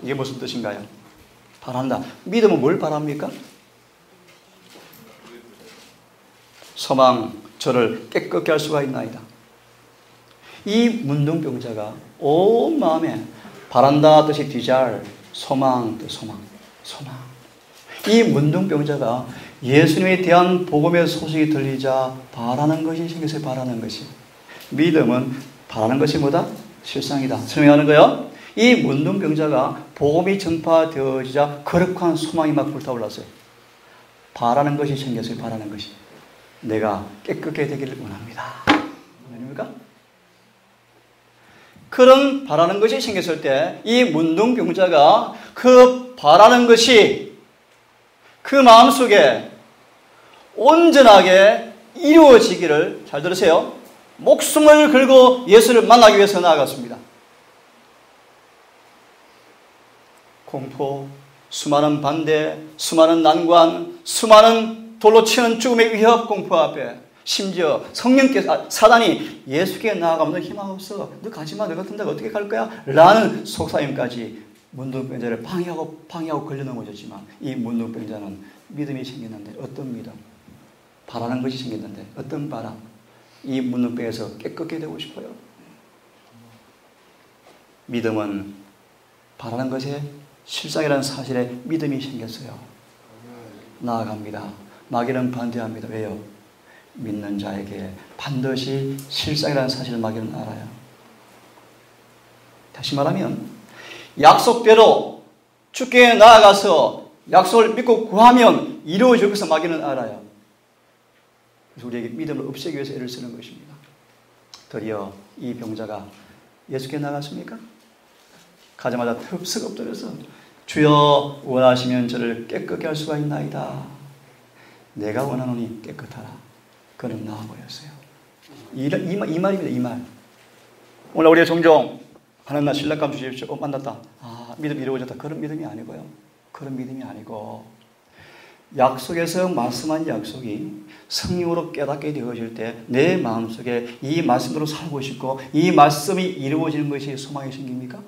이게 무슨 뜻인가요? 바란다. 믿음은 뭘 바랍니까? 소망 저를 깨끗게 할 수가 있나이다. 이 문둥병자가 온 마음에 바란다 뜻이 desire, 소망, 소망. 이 문둥병자가 예수님에 대한 복음의 소식이 들리자 바라는 것이 생겼어요. 바라는 것이. 믿음은 바라는 것이 뭐다? 실상이다. 설명하는 거요. 이 문둥병자가 복음이 전파되어지자 거룩한 소망이 막 불타올랐어요. 바라는 것이 생겼어요. 바라는 것이. 내가 깨끗게 되기를 원합니다. 아닙니까? 그런 바라는 것이 생겼을 때 이 문둥병자가 그 바라는 것이 그 마음속에 온전하게 이루어지기를, 잘 들으세요, 목숨을 걸고 예수를 만나기 위해서 나아갔습니다. 공포, 수많은 반대, 수많은 난관, 수많은 돌로 치는 죽음의 위협 공포 앞에 심지어 성령께서, 사단이 예수께 나아가면 너 희망 없어, 너 가지마, 너 같은 데가 어떻게 갈 거야? 라는 속삭임까지 문둥병자를 방해하고 걸려 넘어졌지만 이 문둥병자는 믿음이 생겼는데, 어떤 믿음? 바라는 것이 생겼는데 어떤 바람? 이 문둥병에서 깨끗게 되고 싶어요. 믿음은 바라는 것에 실상이라는 사실에 믿음이 생겼어요. 나아갑니다. 마귀는 반대합니다. 왜요? 믿는 자에게 반드시 실상이라는 사실을 마귀는 알아요. 다시 말하면 약속대로 주께 나아가서 약속을 믿고 구하면 이루어질 것을 마귀는 알아요. 그래서 우리에게 믿음을 없애기 위해서 애를 쓰는 것입니다. 드디어 이 병자가 예수께 나갔습니까? 가자마자 덥석 엎드려서 주여 원하시면 저를 깨끗게 할 수가 있나이다. 내가 원하노니 깨끗하라. 그는 나와버렸어요. 이 말입니다. 이 말. 오늘 우리가 종종 하나님 나 신랑감 주십시오. 만났다. 믿음 이루어졌다. 그런 믿음이 아니고요. 그런 믿음이 아니고 약속에서 말씀한 약속이 성령으로 깨닫게 되어질 때 내 마음속에 이 말씀으로 살고 싶고 이 말씀이 이루어지는 것이 소망이 생깁니까?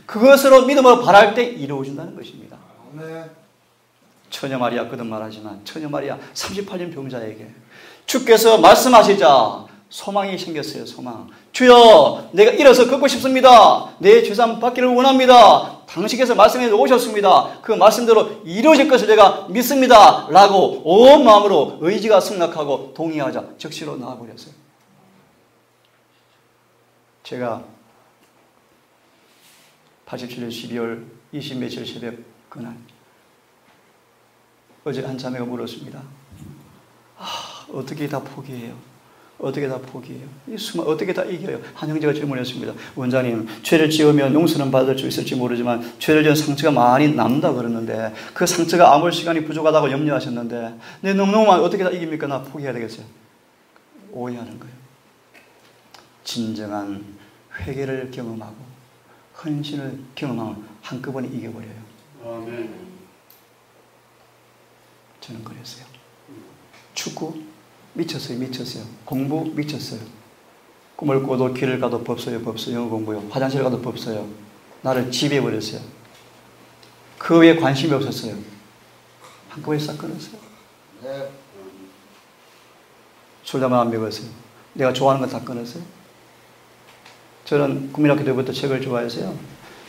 그것으로 믿음으로 바랄 때 이루어진다는 것입니다. 처녀 마리아 거듭 말하지만 처녀 마리아 38년 병자에게 주께서 말씀하시자 소망이 생겼어요. 소망. 주여 내가 일어서 걷고 싶습니다. 내 죄산 받기를 원합니다. 당신께서 말씀해 오셨습니다. 그 말씀대로 이루어질 것을 내가 믿습니다. 라고 온 마음으로 의지가 승낙하고 동의하자 즉시로 나와버렸어요. 제가 87년 12월 20 며칠 새벽 그날 어제 한 자매가 물었습니다. 어떻게 다 포기해요? 어떻게 다 포기해요? 어떻게 다 이겨요? 한 형제가 질문했습니다. 원장님, 죄를 지으면 용서는 받을 수 있을지 모르지만 죄를 지은 상처가 많이 남는다 그러는데 그 상처가 아물 시간이 부족하다고 염려하셨는데 내 너무너무 어떻게 다 이깁니까? 나 포기해야 되겠어요. 오해하는 거예요. 진정한 회개를 경험하고 헌신을 경험하면 한꺼번에 이겨버려요. 아멘. 저는 그랬어요. 축구 미쳤어요. 공부 미쳤어요. 꿈을 꿔도 길을 가도 법써요. 영어 공부요. 화장실 가도 법써요. 나를 지배해버렸어요. 그 외에 관심이 없었어요. 한꺼번에 싹 끊었어요. 술 담아 안 먹었어요. 내가 좋아하는 거 다 끊었어요. 저는 국민학교 때부터 책을 좋아해서요.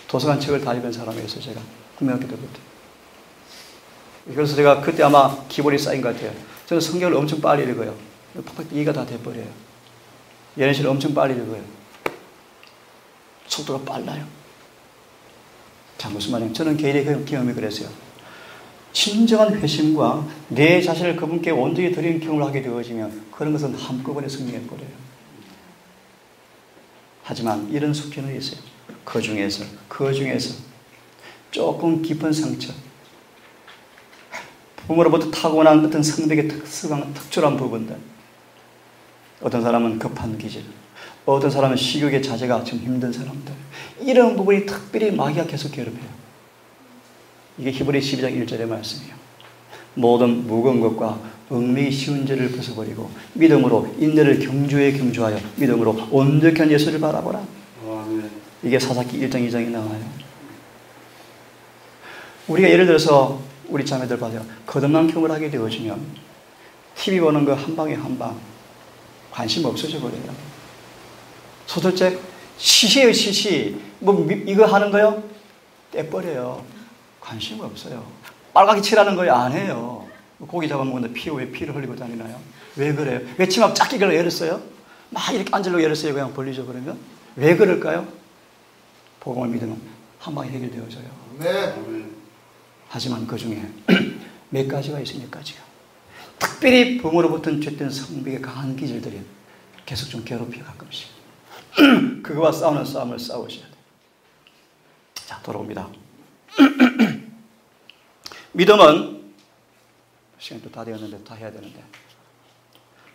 도서관 책을 다 읽은 사람이었어요. 제가 국민학교 때부터. 그래서 제가 그때 아마 기본이 쌓인 것 같아요. 저는 성경을 엄청 빨리 읽어요. 팍팍 이해가 다 돼버려요. 예언실을 엄청 빨리 읽어요. 속도가 빨라요. 자, 무슨 말이에요? 저는 개인의 경험이 그랬어요. 진정한 회심과 내 자신을 그분께 온전히 드리는 경험을 하게 되어지면 그런 것은 한꺼번에 승리해버려요. 하지만 이런 숙제는 있어요. 그 중에서 조금 깊은 상처, 부모로부터 타고난 어떤 성격의 특출한 부분들, 어떤 사람은 급한 기질, 어떤 사람은 식욕의 자제가 좀 힘든 사람들, 이런 부분이 특별히 마귀가 계속 괴롭혀요. 이게 히브리 12장 1절의 말씀이에요. 모든 무거운 것과 얽매기 쉬운 죄를 벗어버리고 믿음으로 인내를 경주하여 믿음으로 온전한 예수를 바라보라. 이게 사사기 1장 2장에 나와요. 우리가 예를 들어서 우리 자매들 봐요. 거듭난 경험을 하게 되어지면 TV 보는 거 한 방에 한 방. 관심 없어져 버려요. 소설책 시시해요, 시시. 뭐 이거 하는 거요? 떼버려요. 관심 없어요. 빨갛게 칠하는 거요? 안 해요. 고기 잡아먹는데 왜 피를 흘리고 다니나요? 왜 그래요? 왜 치마 작게 열었어요? 막 이렇게 앉으려고 열었어요. 그냥 벌리죠, 그러면? 왜 그럴까요? 복음을 믿으면 한 방에 해결되어져요. 네. 하지만 그 중에 몇 가지가 있어요, 몇 가지가. 특별히 부모로부터는 죄된 성벽의 강한 기질들이 계속 좀 괴롭혀 가끔씩. 그거와 싸우는 싸움을 싸우셔야 돼요. 자, 돌아옵니다. 믿음은, 시간이 또 다 되었는데, 다 해야 되는데.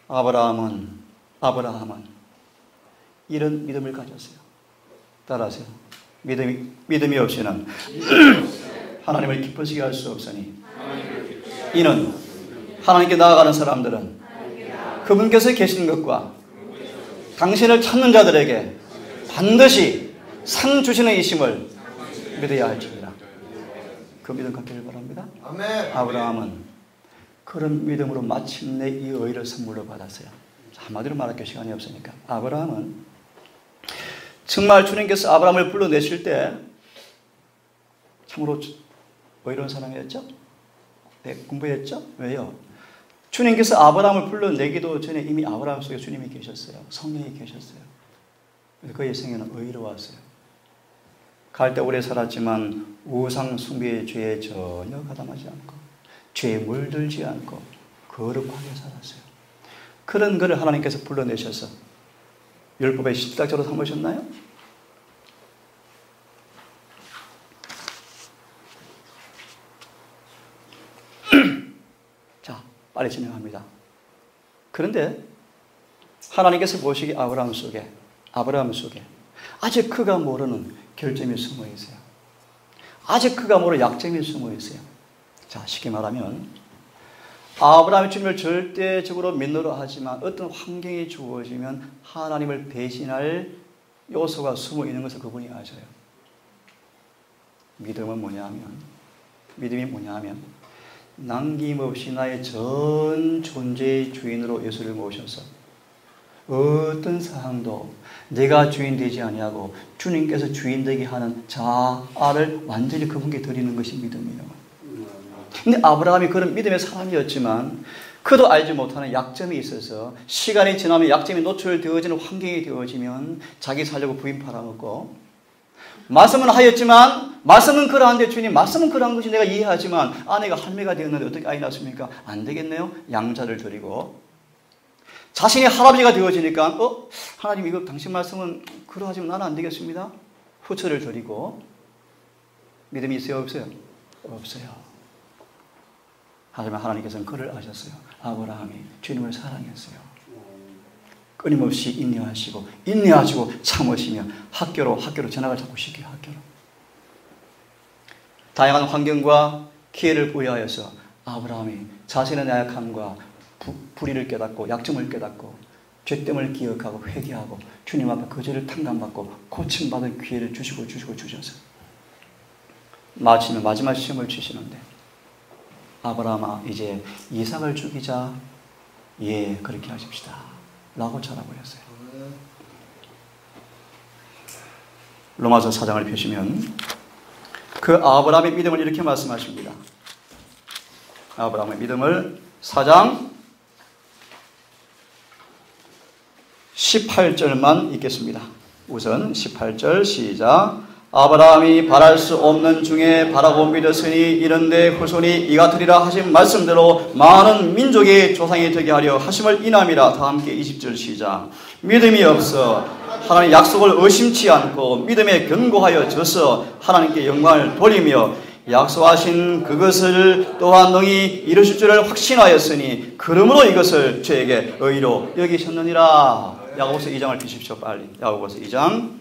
아브라함은 이런 믿음을 가졌어요. 따라하세요. 믿음이 없이는 하나님을 기쁘시게 할 수 없으니, 이는 하나님께 나아가는 사람들은 그분께서 계신 것과 당신을 찾는 자들에게 반드시 상 주시는 이심을 믿어야 할지니라. 그 믿음 갖기를 바랍니다. 아멘. 아브라함은 그런 믿음으로 마침내 이 의를 선물로 받았어요. 한마디로 말할 시간이 없으니까. 아브라함은 정말 주님께서 아브라함을 불러내실 때 참으로 의로운 사람이었죠? 네, 공부했죠? 왜요? 주님께서 아브라함을 불러내기도 전에 이미 아브라함 속에 주님이 계셨어요. 성령이 계셨어요. 그래서 그의 생애는 의로웠어요. 갈 때 오래 살았지만 우상 숭배의 죄에 전혀 가담하지 않고 죄에 물들지 않고 거룩하게 살았어요. 그런 그를 하나님께서 불러내셔서 율법의 십자가로 삼으셨나요? 자, 빨리 진행합니다. 그런데 하나님께서 보시기 아브라함 속에 아직 그가 모르는 결점이 숨어 있어요. 아직 그가 모르는 약점이 숨어 있어요. 자, 쉽게 말하면 아브라함이 주님을 절대적으로 믿노라 하지만 어떤 환경이 주어지면 하나님을 배신할 요소가 숨어 있는 것을 그분이 아셔요. 믿음이 뭐냐면 남김없이 나의 전 존재의 주인으로 예수를 모셔서 어떤 사항도 내가 주인 되지 아니하고 주님께서 주인 되게 하는 자아를 완전히 그분께 드리는 것이 믿음이에요. 근데 아브라함이 그런 믿음의 사람이었지만 그도 알지 못하는 약점이 있어서 시간이 지나면 약점이 노출되어지는 환경이 되어지면 자기 살려고 부인 팔아먹고, 말씀은 하였지만 말씀은 그러한데 주님 말씀은 그러한 것이 내가 이해하지만 아내가 할매가 되었는데 어떻게 아이 낳습니까? 안 되겠네요. 양자를 드리고 자신이 할아버지가 되어지니까 하나님 이거 당신 말씀은 그러하지만 나는 안 되겠습니다. 후처를 드리고. 믿음이 있어요? 없어요? 없어요. 하지만 하나님께서는 그를 아셨어요. 아브라함이 주님을 사랑했어요. 끊임없이 인내하시고 참으시며 학교로 전학을 자꾸 시켜요. 학교로. 다양한 환경과 기회를 부여하여서 아브라함이 자신의 나약함과 불의를 깨닫고 약점을 깨닫고 죄됨을 기억하고 회개하고 주님 앞에 그 죄를 탕감받고 고침받을 기회를 주셔서 마침내 마지막 시험을 치시는데, 아브라함아 이제 이삭을 죽이자. 예, 그렇게 하십시다 라고 전화버렸어요. 로마서 4장을 펴시면 그 아브라함의 믿음을 이렇게 말씀하십니다. 아브라함의 믿음을 4장 18절만 읽겠습니다. 우선 18절 시작. 아브라함이 바랄 수 없는 중에 바라고 믿었으니 이런데 후손이 이같으리라 하신 말씀대로 많은 민족의 조상이 되게 하려 하심을 인함이라. 다 함께 20절 시작. 믿음이 없어 하나님의 약속을 의심치 않고 믿음에 견고하여 져서 하나님께 영광을 돌리며 약속하신 그것을 또한 능히 이루실 줄을 확신하였으니 그러므로 이것을 저에게 의로 여기셨느니라. 야고보서 2장을 펴십시오. 빨리. 야고보서 2장.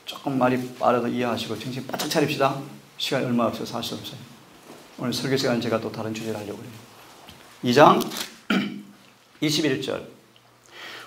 조금 말이 빠르도 이해하시고 정신 바짝 차립시다. 시간이 얼마 없어서 할 수 없어요. 오늘 설교 시간 제가 또 다른 주제를 하려고 해요. 2장 21절.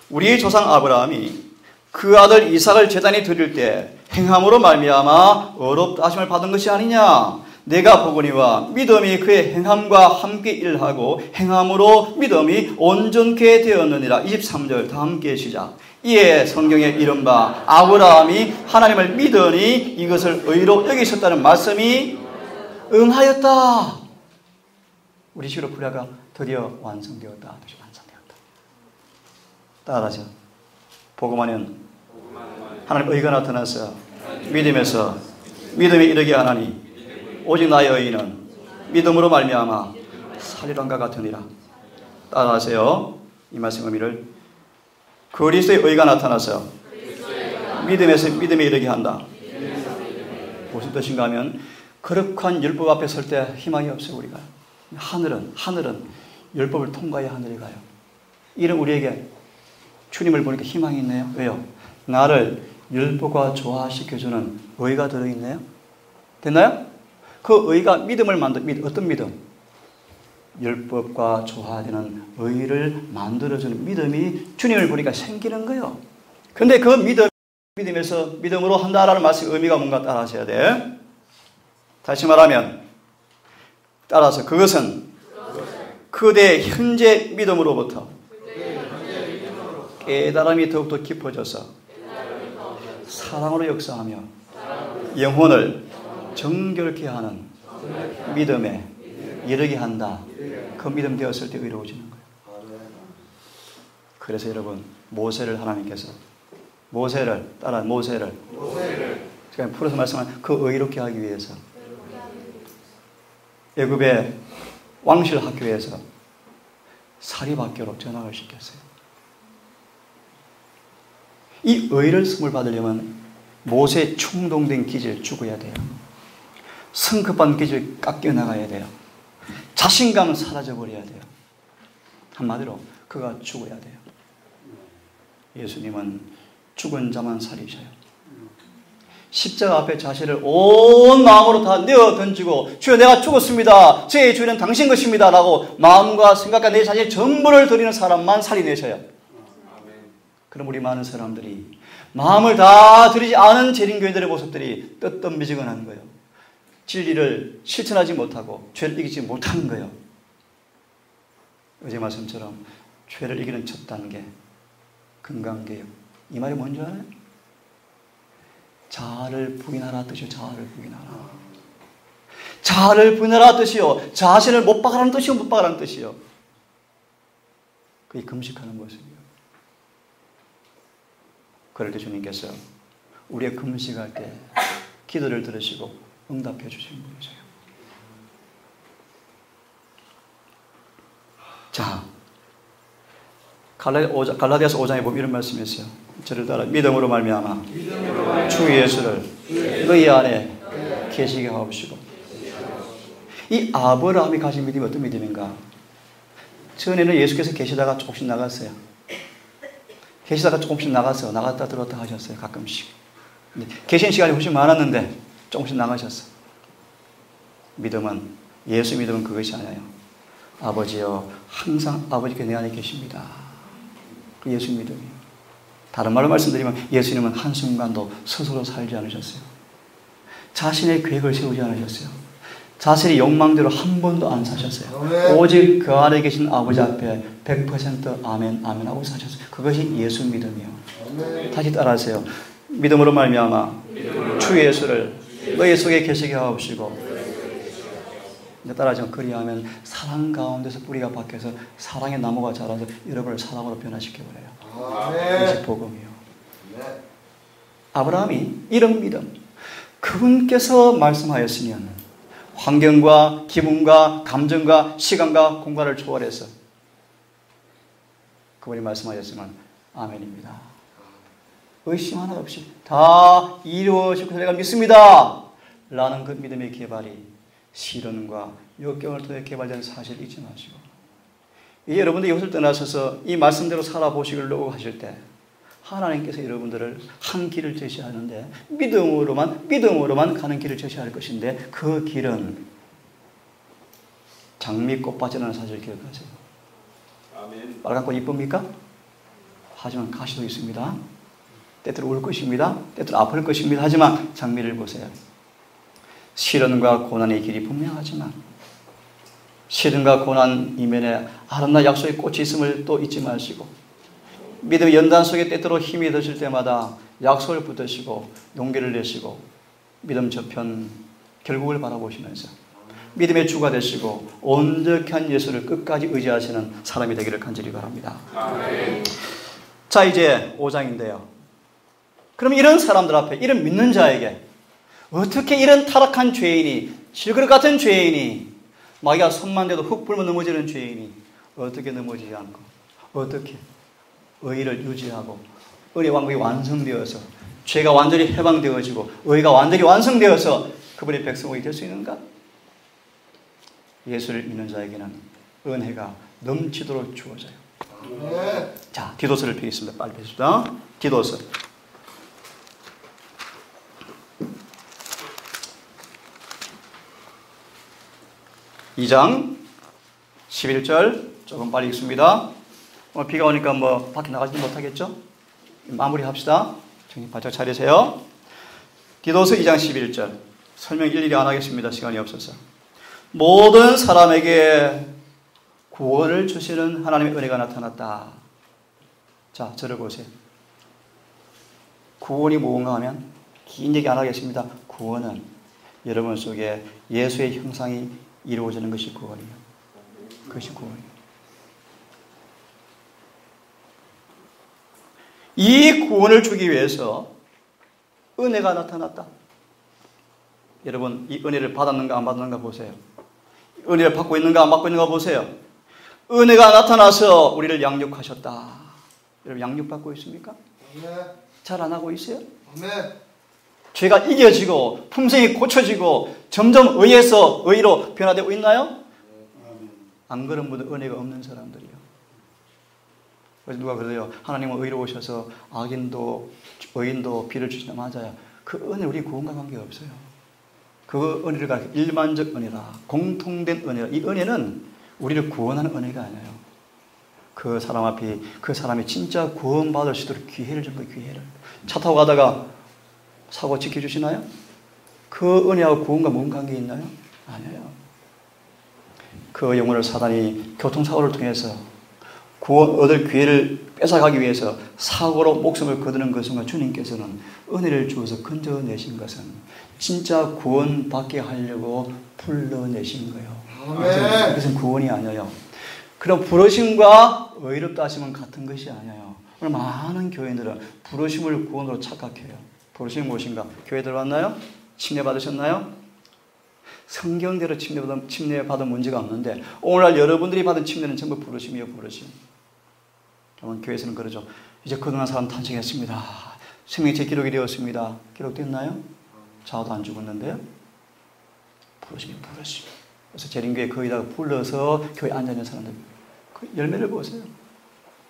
우리의 조상 아브라함이 그 아들 이삭을 제단에 드릴 때 행함으로 말미암아 어렵다 하심을 받은 것이 아니냐. 내가 보거니와 믿음이 그의 행함과 함께 일하고 행함으로 믿음이 온전케 되었느니라. 23절 다 함께 시작. 이에 성경에 이른바 아브라함이 하나님을 믿으니 이것을 의로 여기셨다는 말씀이 응하였다. 우리 식으로 불야가 드디어 완성되었다. 완성되었다. 따라하죠. 복음하면 하나님 의가 나타나서 믿음에서 믿음에 이르게 하나니 오직 나의 의인은 믿음으로 말미암아 살리란과 같으니라. 따라하세요. 이 말씀 의미를 그리스도의 의가 나타나서 믿음에서 믿음에 이르게 한다. 무슨 뜻인가 하면 거룩한 율법 앞에 설 때 희망이 없어요. 우리가 하늘은 율법을 통과해야 하늘에 가요. 이런 우리에게 주님을 보니까 희망이 있네요. 왜요? 나를 율법과 조화시켜주는 의가 들어있네요. 됐나요? 그 의가 믿음을 어떤 믿음? 율법과 조화되는 의를 만들어주는 믿음이 주님을 보니까 생기는 거예요. 그런데 그 믿음에서 믿음으로 한다라는 말씀의 의미가 뭔가 따라하셔야 돼. 다시 말하면 따라서 그것은 그대의 현재 믿음으로부터 깨달음이 더욱더 깊어져서 사랑으로 역사하며 영혼을 정결케 하는 믿음에 이르게 한다. 그 믿음 되었을 때 의로워지는 거예요. 그래서 여러분 모세를 하나님께서 모세를 제가 풀어서 말씀하는 그 의롭게 하기 위해서 애굽의 왕실 학교에서 사립학교로 전학을 시켰어요. 이 의를 선물 받으려면 모세의 충동된 기질을 죽어야 돼요. 성급한 기질을 깎여나가야 돼요. 자신감은 사라져버려야 돼요. 한마디로 그가 죽어야 돼요. 예수님은 죽은 자만 살리셔요. 십자가 앞에 자신을 온 마음으로 다 내어 던지고 주여 내가 죽었습니다. 제 주인은 당신 것입니다. 라고 마음과 생각과 내 자신의 전부를 드리는 사람만 살리내셔요. 그럼 우리 많은 사람들이 마음을 다 드리지 않은 재림교인들의 모습들이 뜨뜻미지근한 거예요. 진리를 실천하지 못하고 죄를 이기지 못하는 거예요. 어제 말씀처럼 죄를 이기는 첫 단계 금강개혁. 이 말이 뭔지 알아요? 자아를 부인하라 뜻이요. 자아를 부인하라. 자아를 부인하라 뜻이요. 자신을 못 박으라는 뜻이요. 못 박으라는 뜻이요. 그게 금식하는 모습이요. 그럴 때 주님께서 우리의 금식할 때 기도를 들으시고 응답해 주시는 분이세요. 자, 갈라디아서 5장에 보면 이런 말씀이 있어요. 저를 따라 믿음으로 말미암아 주 예수를 너희 안에 계시게 하옵시고. 이 아브라함이 가진 믿음이 어떤 믿음인가? 전에는 예수께서 계시다가 조금씩 나갔어요. 계시다가 조금씩 나갔어요. 나갔다 들어왔다 하셨어요. 가끔씩. 근데 계신 시간이 훨씬 많았는데 조금씩 나가셨어. 믿음은, 예수 믿음은 그것이 아니에요. 아버지여, 항상 아버지께 내 안에 계십니다. 그 예수 믿음이에요. 다른 말로 말씀드리면 예수님은 한순간도 스스로 살지 않으셨어요. 자신의 계획을 세우지 않으셨어요. 자신의 욕망대로 한 번도 안 사셨어요. 오직 그 안에 계신 아버지 앞에 100% 아멘, 아멘 하고 사셨어요. 그것이 예수 믿음이에요. 다시 따라하세요. 믿음으로 말미암아 주 예수를 너희 속에 계시게 하옵시고. 따라하죠. 그리하면 사랑 가운데서 뿌리가 박혀서 사랑의 나무가 자라서 여러분을 사랑으로 변화시켜버려요. 그것이 복음이요. 아브라함이 이런 믿음, 그분께서 말씀하였으면 환경과 기분과 감정과 시간과 공간을 초월해서 그분이 말씀하셨으면 아멘입니다. 의심 하나 없이 다 이루어질 것을 내가 믿습니다. 라는 그 믿음의 개발이 실현과 역경을 통해 개발된 사실을 잊지 마시고, 이제 여러분들이 이것을 떠나셔서 이 말씀대로 살아보시려고 하실 때 하나님께서 여러분들을 한 길을 제시하는데 믿음으로만 가는 길을 제시할 것인데, 그 길은 장미꽃밭이라는 사실을 기억하세요. 아멘. 빨간 꽃 이쁩니까? 하지만 가시도 있습니다. 때때로 울 것입니다. 때때로 아플 것입니다. 하지만 장미를 보세요. 시련과 고난의 길이 분명하지만 시련과 고난 이면에 아름다운 약속의 꽃이 있음을 또 잊지 마시고 믿음의 연단 속에 때때로 힘이 드실 때마다 약속을 붙드시고 용기를 내시고 믿음 저편 결국을 바라보시면서 믿음의 주가 되시고 온전한 예수를 끝까지 의지하시는 사람이 되기를 간절히 바랍니다. 아멘. 자, 이제 5장인데요. 그럼 이런 사람들 앞에, 이런 믿는 자에게 어떻게 이런 타락한 죄인이, 실그릇 같은 죄인이, 마귀가 손만 대도 흙 불면 넘어지는 죄인이 어떻게 넘어지지 않고 어떻게 의의를 유지하고 의의 왕국이 완성되어서 죄가 완전히 해방되어지고 의의가 완전히 완성되어서 그분의 백성이 될 수 있는가? 예수를 믿는 자에게는 은혜가 넘치도록 주어져요. 자, 디도서를 펴겠습니다. 빨리 펴십시다. 디도서. (2장) 11절 조금 빨리 읽습니다. 오늘 비가 오니까 뭐 밖에 나가지도 못하겠죠? 마무리 합시다. 정신 바짝 차리세요. 디도서 2장 11절 설명 일일이 안 하겠습니다. 시간이 없어서. 모든 사람에게 구원을 주시는 하나님의 은혜가 나타났다. 자, 저를 보세요. 구원이 무언가 하면 긴 얘기 안 하겠습니다. 구원은 여러분 속에 예수의 형상이 이루어지는 것이 구원이에요. 그것이 구원이에요. 이 구원을 주기 위해서 은혜가 나타났다. 여러분, 이 은혜를 받았는가 안 받았는가 보세요. 은혜를 받고 있는가 안 받고 있는가 보세요. 은혜가 나타나서 우리를 양육하셨다. 여러분, 양육받고 있습니까? 잘 안 하고 있어요? 죄가 이겨지고 품성이 고쳐지고 점점 의에서 의로 변화되고 있나요? 안 그런 분은 은혜가 없는 사람들이요. 그래서 누가 그래요? 하나님은 의로우셔서 악인도 의인도 비를 주시나. 맞아요. 그 은혜 우리 구원과 관계없어요. 그 은혜를 가르쳐 일반적 은혜라, 공통된 은혜라. 이 은혜는 우리를 구원하는 은혜가 아니에요. 그 사람 앞에 그 사람이 진짜 구원받을 수 있도록 기회를 준 거예요. 기회를. 차 타고 가다가 사고 지켜주시나요? 그 은혜하고 구원과 무슨 관계 있나요? 아니에요. 그 영혼을 사단이 교통사고를 통해서 구원 얻을 기회를 뺏어가기 위해서 사고로 목숨을 거두는 그 순간 주님께서는 은혜를 주어서 건져내신 것은 진짜 구원받게 하려고 불러내신 거예요. 그것은 구원이 아니에요. 그럼 부르심과 의롭다 하심은 같은 것이 아니에요. 오늘 많은 교인들은 부르심을 구원으로 착각해요. 부르심이 무엇인가? 교회 들어왔나요? 침례받으셨나요? 성경대로 침례받은 문제가 없는데 오늘날 여러분들이 받은 침례는 전부 부르심이에요. 부르심. 여러분, 교회에서는 그러죠. 이제 거듭난 사람 탄생했습니다. 생명체 기록이 되었습니다. 기록됐나요? 자아도 안 죽었는데요. 부르심이 부르심. 그래서 재림교회 거기다가 불러서 교회 앉아있는 사람들 그 열매를 보세요.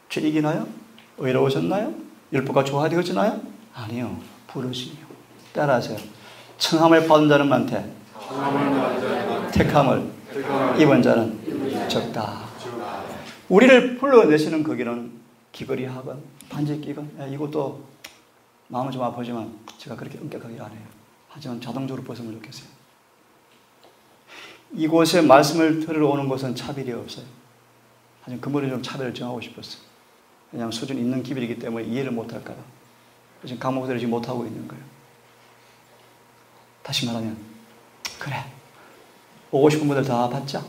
죄 이기나요? 의로우셨나요? 율법과 조화되어지나요? 아니요. 부르심이요. 따라하세요. 청함을 받은 자는 많대. 택함을 입은 자는 적다. 우리를 불러내시는 거기는 귀걸이 하건 반지 끼건 이것도 마음은 좀 아프지만 제가 그렇게 엄격하게 안 해요. 하지만 자동적으로 벗으면 좋겠어요. 이곳에 말씀을 들으러 오는 것은 차별이 없어요. 하지만 그 머리에 좀 차별을 정하고 싶었어요. 왜냐하면 수준 있는 기별이기 때문에 이해를 못할까 봐. 지금 강목들을 지금 못하고 있는 거예요. 다시 말하면 그래, 오고 싶은 분들 다 받자.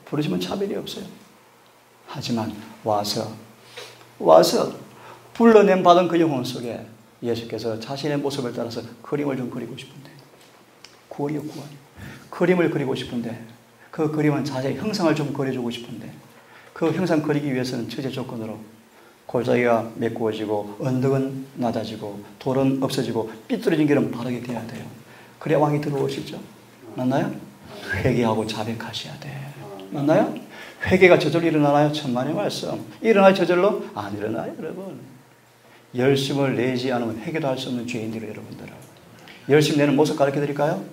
부르시면 차별이 없어요. 하지만 와서 불러냄 받은 그 영혼 속에 예수께서 자신의 모습을 따라서 그림을 좀 그리고 싶은데, 구원이요, 구원. 그림을 그리고 싶은데 그 그림은 자신의 형상을 좀 그려주고 싶은데 그 형상 그리기 위해서는 처제 조건으로 골짜기가 메꾸어지고 언덕은 낮아지고 돌은 없어지고 삐뚤어진 길은 바르게 돼야 돼요. 그래야 왕이 들어오시죠. 맞나요? 회개하고 자백하셔야 돼. 맞나요? 회개가 저절로 일어나나요? 천만의 말씀. 일어나요 저절로? 안 일어나요 여러분. 열심을 내지 않으면 회개도 할 수 없는 죄인들이에요 여러분들은. 열심 내는 모습 가르쳐 드릴까요?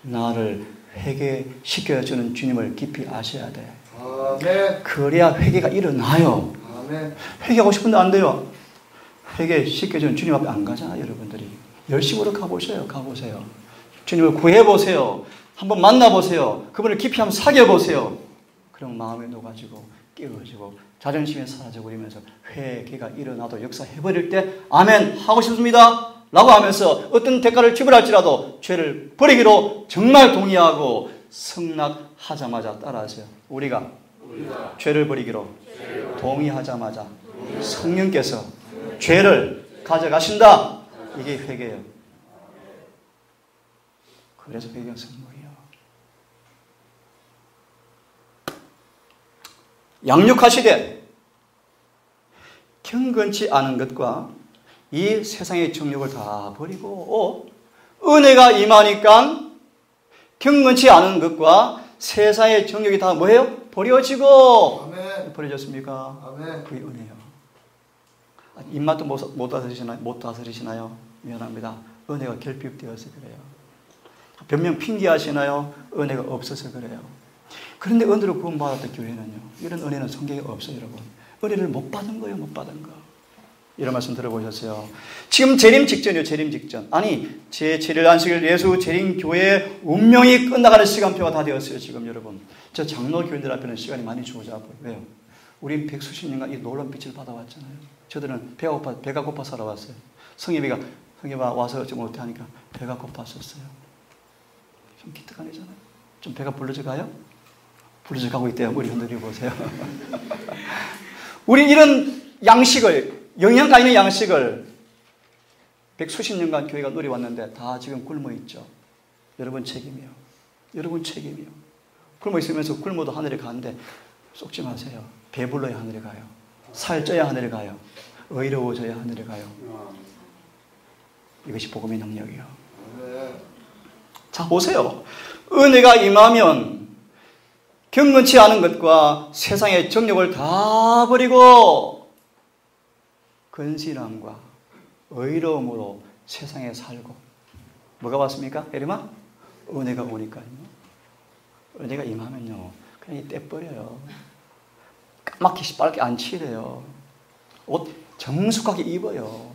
나를 회개시켜주는 주님을 깊이 아셔야 돼. 아멘. 그래야 회개가 일어나요. 아멘. 회개하고 싶은데 안 돼요. 회개시켜주는 주님 앞에 안 가잖아요 여러분들이. 열심으로 가보세요. 주님을 구해보세요. 한번 만나보세요. 그분을 깊이 한번 사귀어보세요. 그럼 마음이 녹아지고 깨어지고 자존심이 사라져버리면서 회개가 일어나도 역사해버릴 때 아멘 하고 싶습니다 라고 하면서 어떤 대가를 지불할지라도 죄를 버리기로 정말 동의하고 승낙하자마자 따라하세요. 우리가 죄를 버리기로 동의하자마자 성령께서 죄를 가져가신다. 이게 회개예요. 그래서 회개가 선물이에요. 양육하시되 경건치 않은 것과 이 세상의 정욕을 다 버리고 은혜가 임하니까 경건치 않은 것과 세상의 정욕이 다 뭐예요? 버려지고. 아멘. 버려졌습니까? 아멘. 그게 은혜요. 입맛도 못 다스리시나요? 미안합니다. 은혜가 결핍되어서 그래요. 변명 핑계하시나요? 은혜가 없어서 그래요. 그런데 은혜로 구원받았던 교회는요, 이런 은혜는 성경에 없어요, 여러분. 은혜를 못 받은 거예요, 못 받은 거. 이런 말씀 들어보셨어요? 지금 재림 직전이에요, 재림 직전. 아니, 제 7일 안식일 예수 재림 교회의 운명이 끝나가는 시간표가 다 되었어요, 지금 여러분. 저 장로 교인들 앞에는 시간이 많이 주어져. 왜요? 우린 백수십 년간 이 놀라운 빛을 받아왔잖아요. 저들은 배가 고파 살아왔어요. 성희비가 와서 좀 어떻게 하니까 배가 고팠었어요. 좀 기특하네잖아요. 좀 배가 불러져 가요? 불러져 가고 있대요. 머리 흔들어 보세요. 우리 이런 양식을, 영양가 있는 양식을 백수십 년간 교회가 누려왔는데 다 지금 굶어 있죠. 여러분 책임이요. 여러분 책임이요. 굶어 있으면서 굶어도 하늘에 가는데 속지 마세요. 배불러야 하늘에 가요. 살쪄야 하늘에 가요. 의로워져야 하늘에 가요. 이것이 복음의 능력이요. 자, 보세요. 은혜가 임하면 경건치 않은 것과 세상의 정욕을 다 버리고 근신함과 의로움으로 세상에 살고. 뭐가 왔습니까? 예림아? 은혜가 오니까요. 은혜가 임하면요, 그냥 떼버려요. 까맣게 빨게 안 칠해요. 옷 정숙하게 입어요.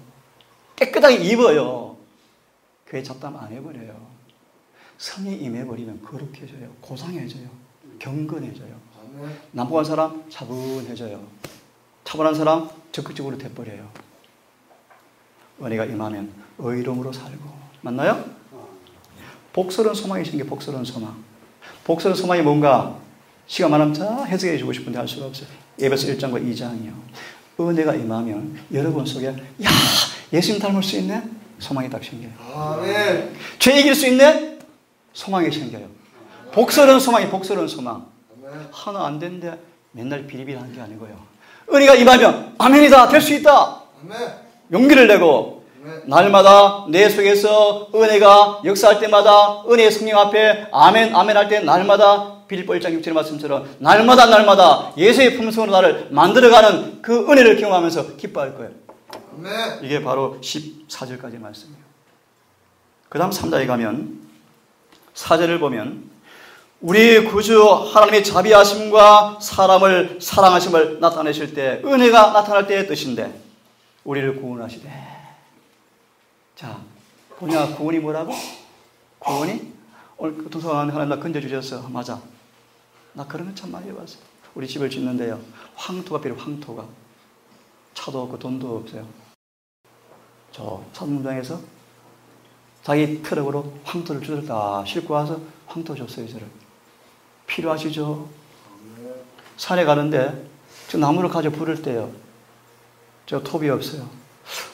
깨끗하게 입어요. 교회 잡담 안 해버려요. 성령이 임해버리면 거룩해져요. 고상해져요. 경건해져요. 남북한 사람 차분해져요. 차분한 사람 적극적으로 돼버려요. 은혜가 임하면 의로움으로 살고. 맞나요? 복스러운 소망이 생겨. 복스러운 소망. 복스러운 소망이 뭔가 시간 많으면 다 해석해 주고 싶은데 할 수가 없어요. 에베소 1장과 2장이요. 은혜가 임하면 여러분 속에 야, 예수님 닮을 수 있네? 소망이 딱 생겨요. 아멘. 죄 이길 수 있네? 소망이 생겨요. 복스러운 소망이 복스러운 소망. 하나 안 되는데 맨날 비리비리하는 게 아니고요. 은혜가 임하면 아멘이다, 될 수 있다. 용기를 내고 날마다 내 속에서 은혜가 역사할 때마다 은혜의 성령 앞에 아멘 아멘 할 때 날마다 빌립보 1장 6절의 말씀처럼 날마다 예수의 품성으로 나를 만들어가는 그 은혜를 경험하면서 기뻐할 거예요. 이게 바로 14절까지의 말씀이에요. 그 다음 3장에 가면 4절을 보면 우리 구주 하나님의 자비하심과 사람을 사랑하심을 나타내실 때 은혜가 나타날 때의 뜻인데 우리를 구원하시되. 자, 보니까 구원이 뭐라고? 구원이? 오늘 동서가 하나님 나 건져주셨어. 맞아. 나 그런 거 참 많이 해봤어요. 우리 집을 짓는데요, 황토가 필요해요. 황토가. 차도 없고 돈도 없어요. 저 사동장에서 자기 트럭으로 황토를 주들 다 싣고 와서 황토 줬어요. 저를. 필요하시죠? 산에 가는데 저 나무를 가져 부를 때요, 저 톱이 없어요.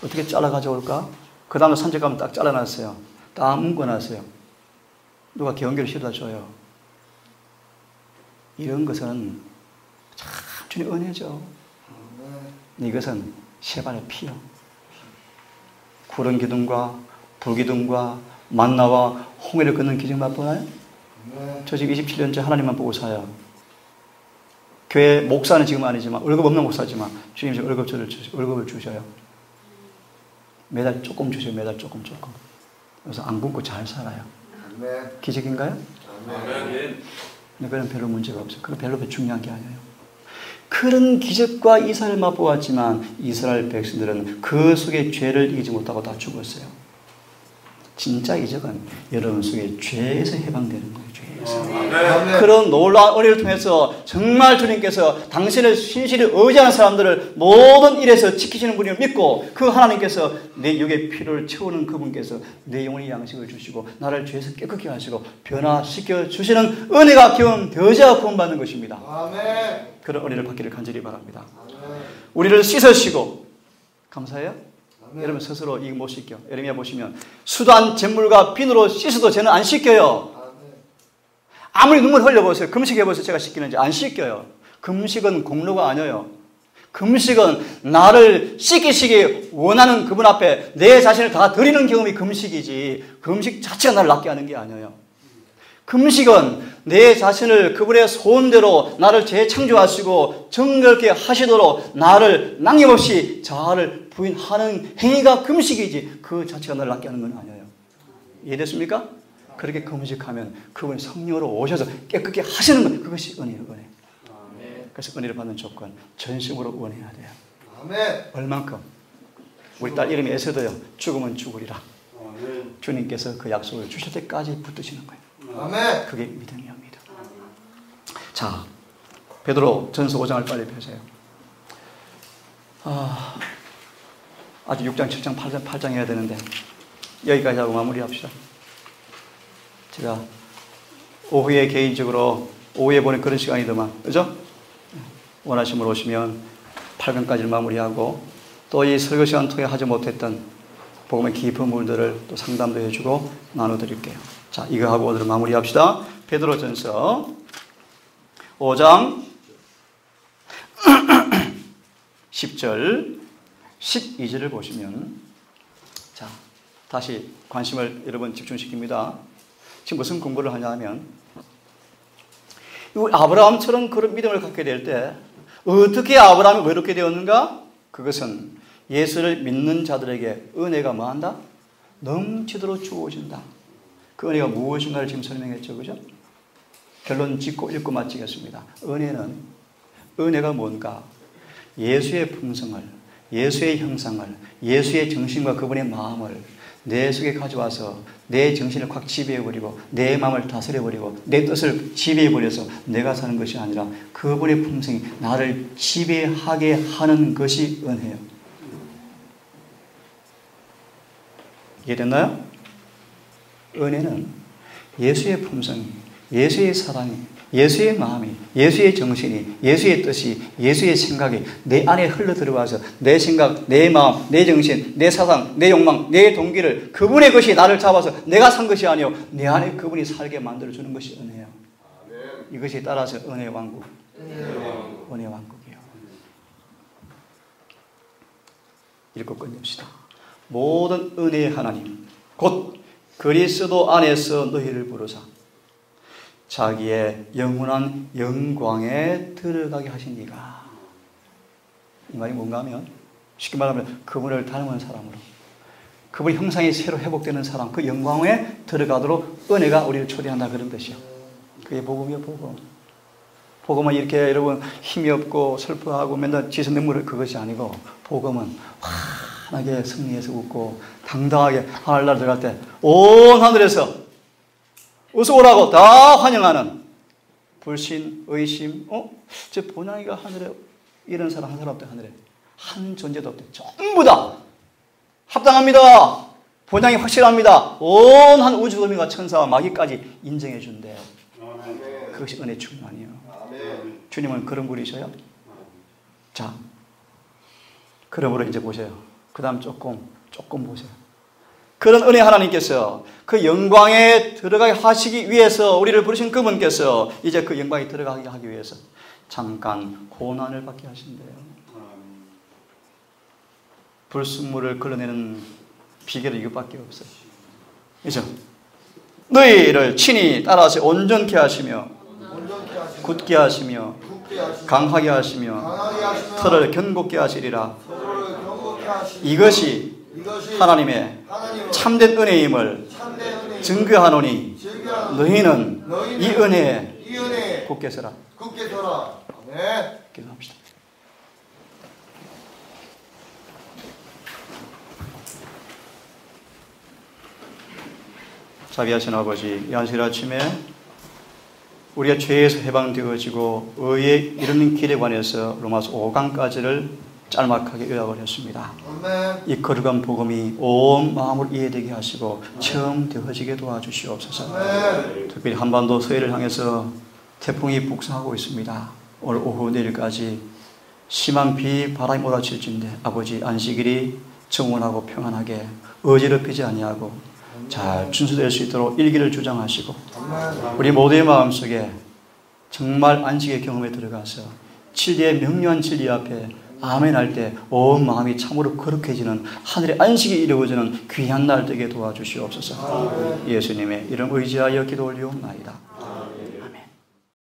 어떻게 잘라 가져올까? 그 다음에 산책 가면 딱 잘라놨어요. 딱 묶어놨어요. 누가 경계를 실어다 줘요. 이런 것은 참 주님 은혜죠. 이것은 세반의 피요. 구름 기둥과 불기둥과 만나와 홍해를 걷는 기적 맛보나요? 저 지금 27년째 하나님만 보고 사요. 교회 목사는 지금 아니지만, 월급 없는 목사지만 주님 지금 월급을 주셔요. 매달 조금 주셔요. 매달 조금. 그래서 안 굶고 잘 살아요. 기적인가요? 근데 그건 별로 문제가 없어요. 그건 별로 중요한 게 아니에요. 그런 기적과 이스라엘 맛보았지만 이스라엘 백성들은 그 속에 죄를 이기지 못하고 다 죽었어요. 진짜 이적은 여러분 속에 죄에서 해방되는 거예요. 죄에서. 그런 놀라운 은혜를 통해서 정말 주님께서 당신을 신실히 의지하는 사람들을 모든 일에서 지키시는 분을 믿고 그 하나님께서 내 육의 피로를 채우는 그분께서 내 영혼의 양식을 주시고 나를 죄에서 깨끗게 하시고 변화시켜 주시는 은혜가 경험되어야 구원받는 것입니다. 아멘. 그런 은혜를 받기를 간절히 바랍니다. 우리를 씻으시고 감사해요? 여러분 스스로 이거 못 씻겨. 예레미야 보시면 수단 잿물과 비누로 씻어도 쟤는 안 씻겨요. 아무리 눈물 흘려보세요. 금식해보세요. 제가 씻기는지 안 씻겨요. 금식은 공로가 아니에요. 금식은 나를 씻기시기 원하는 그분 앞에 내 자신을 다 드리는 경험이 금식이지 금식 자체가 나를 낫게 하는 게 아니에요. 금식은 내 자신을 그분의 소원대로 나를 재창조하시고 정결케 하시도록 나를 낭념없이 자아를 부인하는 행위가 금식이지 그 자체가 나를 낫게 하는 건 아니에요. 이해됐습니까? 그렇게 금식하면 그분이 성령으로 오셔서 깨끗게 하시는 것, 그것이 은혜예요. 은혜. 그래서 은혜를 받는 조건 전심으로 원해야 돼요. 얼만큼? 우리 딸 이름이 에스더요. 죽으면 죽으리라. 주님께서 그 약속을 주실 때까지 붙드시는 거예요. 그게 믿음이옵니다. 자, 베드로 전서 5장을 빨리 펴세요. 아직 6장, 7장, 8장 해야 되는데 여기까지 하고 마무리합시다. 제가 오후에 개인적으로 오후에 보는 그런 시간이더만, 그죠? 원하시면 오시면 8강까지를 마무리하고 또 이 설교 시간 통해 하지 못했던 복음의 깊은 부분들을 또 상담도 해주고 나눠드릴게요. 자, 이거 하고 오늘 마무리합시다. 베드로전서 5장 10절 12절을 보시면, 자, 다시 관심을 여러분 집중시킵니다. 지금 무슨 공부를 하냐 하면 아브라함처럼 그런 믿음을 갖게 될 때 어떻게 아브라함이 외롭게 되었는가? 그것은 예수를 믿는 자들에게 은혜가 뭐한다? 넘치도록 주어진다. 그 은혜가 무엇인가를 지금 설명했죠. 그죠? 결론 짓고 읽고 마치겠습니다. 은혜가 뭔가? 예수의 품성을, 예수의 형상을, 예수의 정신과 그분의 마음을 내 속에 가져와서 내 정신을 확 지배해버리고 내 마음을 다스려버리고 내 뜻을 지배해버려서 내가 사는 것이 아니라 그분의 품성이 나를 지배하게 하는 것이 은혜예요. 이해됐나요? 은혜는 예수의 품성이, 예수의 사랑이, 예수의 마음이, 예수의 정신이, 예수의 뜻이, 예수의 생각이 내 안에 흘러들어와서 내 생각, 내 마음, 내 정신, 내 사상, 내 욕망, 내 동기를 그분의 것이 나를 잡아서 내가 산 것이 아니요 내 안에 그분이 살게 만들어주는 것이 은혜예요. 이것이 따라서 은혜의 왕국. 은혜의 왕국이에요. 읽고 끝냅시다. 모든 은혜의 하나님 곧 그리스도 안에서 너희를 부르사 자기의 영원한 영광에 들어가게 하시니가. 이 말이 뭔가 하면 쉽게 말하면 그분을 닮은 사람으로 그분 형상이 새로 회복되는 사람, 그 영광에 들어가도록 은혜가 우리를 초대한다, 그런 뜻이요. 그게 복음이요. 복음. 복음은 이렇게 여러분 힘이 없고 슬퍼하고 맨날 지선 눈물을, 그것이 아니고 복음은 환하게 승리해서 웃고 당당하게 하늘나라 들어갈 때 온 하늘에서 어서 오라고 다 환영하는 불신, 의심, 저 본향이가 하늘에 이런 사람 한 사람 없대. 하늘에 한 존재도 없대. 전부 다 합당합니다. 본향이 확실합니다. 온 한 우주도민과 천사와 마귀까지 인정해 준대. 그것이 은혜 충만이에요. 주님은 그런 분이셔요. 자, 그러므로 이제 보세요. 그 다음 조금 보세요. 그런 은혜 하나님께서 그 영광에 들어가게 하시기 위해서 우리를 부르신 그분께서 이제 그 영광에 들어가게 하기 위해서 잠깐 고난을 받게 하신대요. 불순물을 걸러내는 비결은 이것밖에 없어요. 그죠? 너희를 친히 따라서 온전케 하시며 굳게 하시며 강하게 하시며 털을 견고케 하시리라. 이것이 하나님의 참된 은혜임을 증거하노니 너희는 이 은혜에 굳게 서라. 기도합시다. 자비하신 아버지, 이 안식 아침에 우리가 죄에서 해방되어지고 의에 이르는 길에 관해서 로마서 5강까지를 짤막하게 요약을 했습니다. 이 거룩한 복음이 온 마음으로 이해되게 하시고 처음 되어지게 도와주시옵소서. 특별히 한반도 서해를 향해서 태풍이 북상하고 있습니다. 오늘 오후 내일까지 심한 비 바람이 몰아칠진데 아버지 안식일이 정원하고 평안하게 어지럽히지 아니하고 잘 준수될 수 있도록 일기를 주장하시고 우리 모두의 마음속에 정말 안식의 경험에 들어가서 진리의 명료한 진리 앞에 아멘 할 때 온 마음이 참으로 거룩해지는 하늘의 안식이 이루어지는 귀한 날 되게 도와주시옵소서. 예수님의 이름 의지하여 기도 올리옵나이다.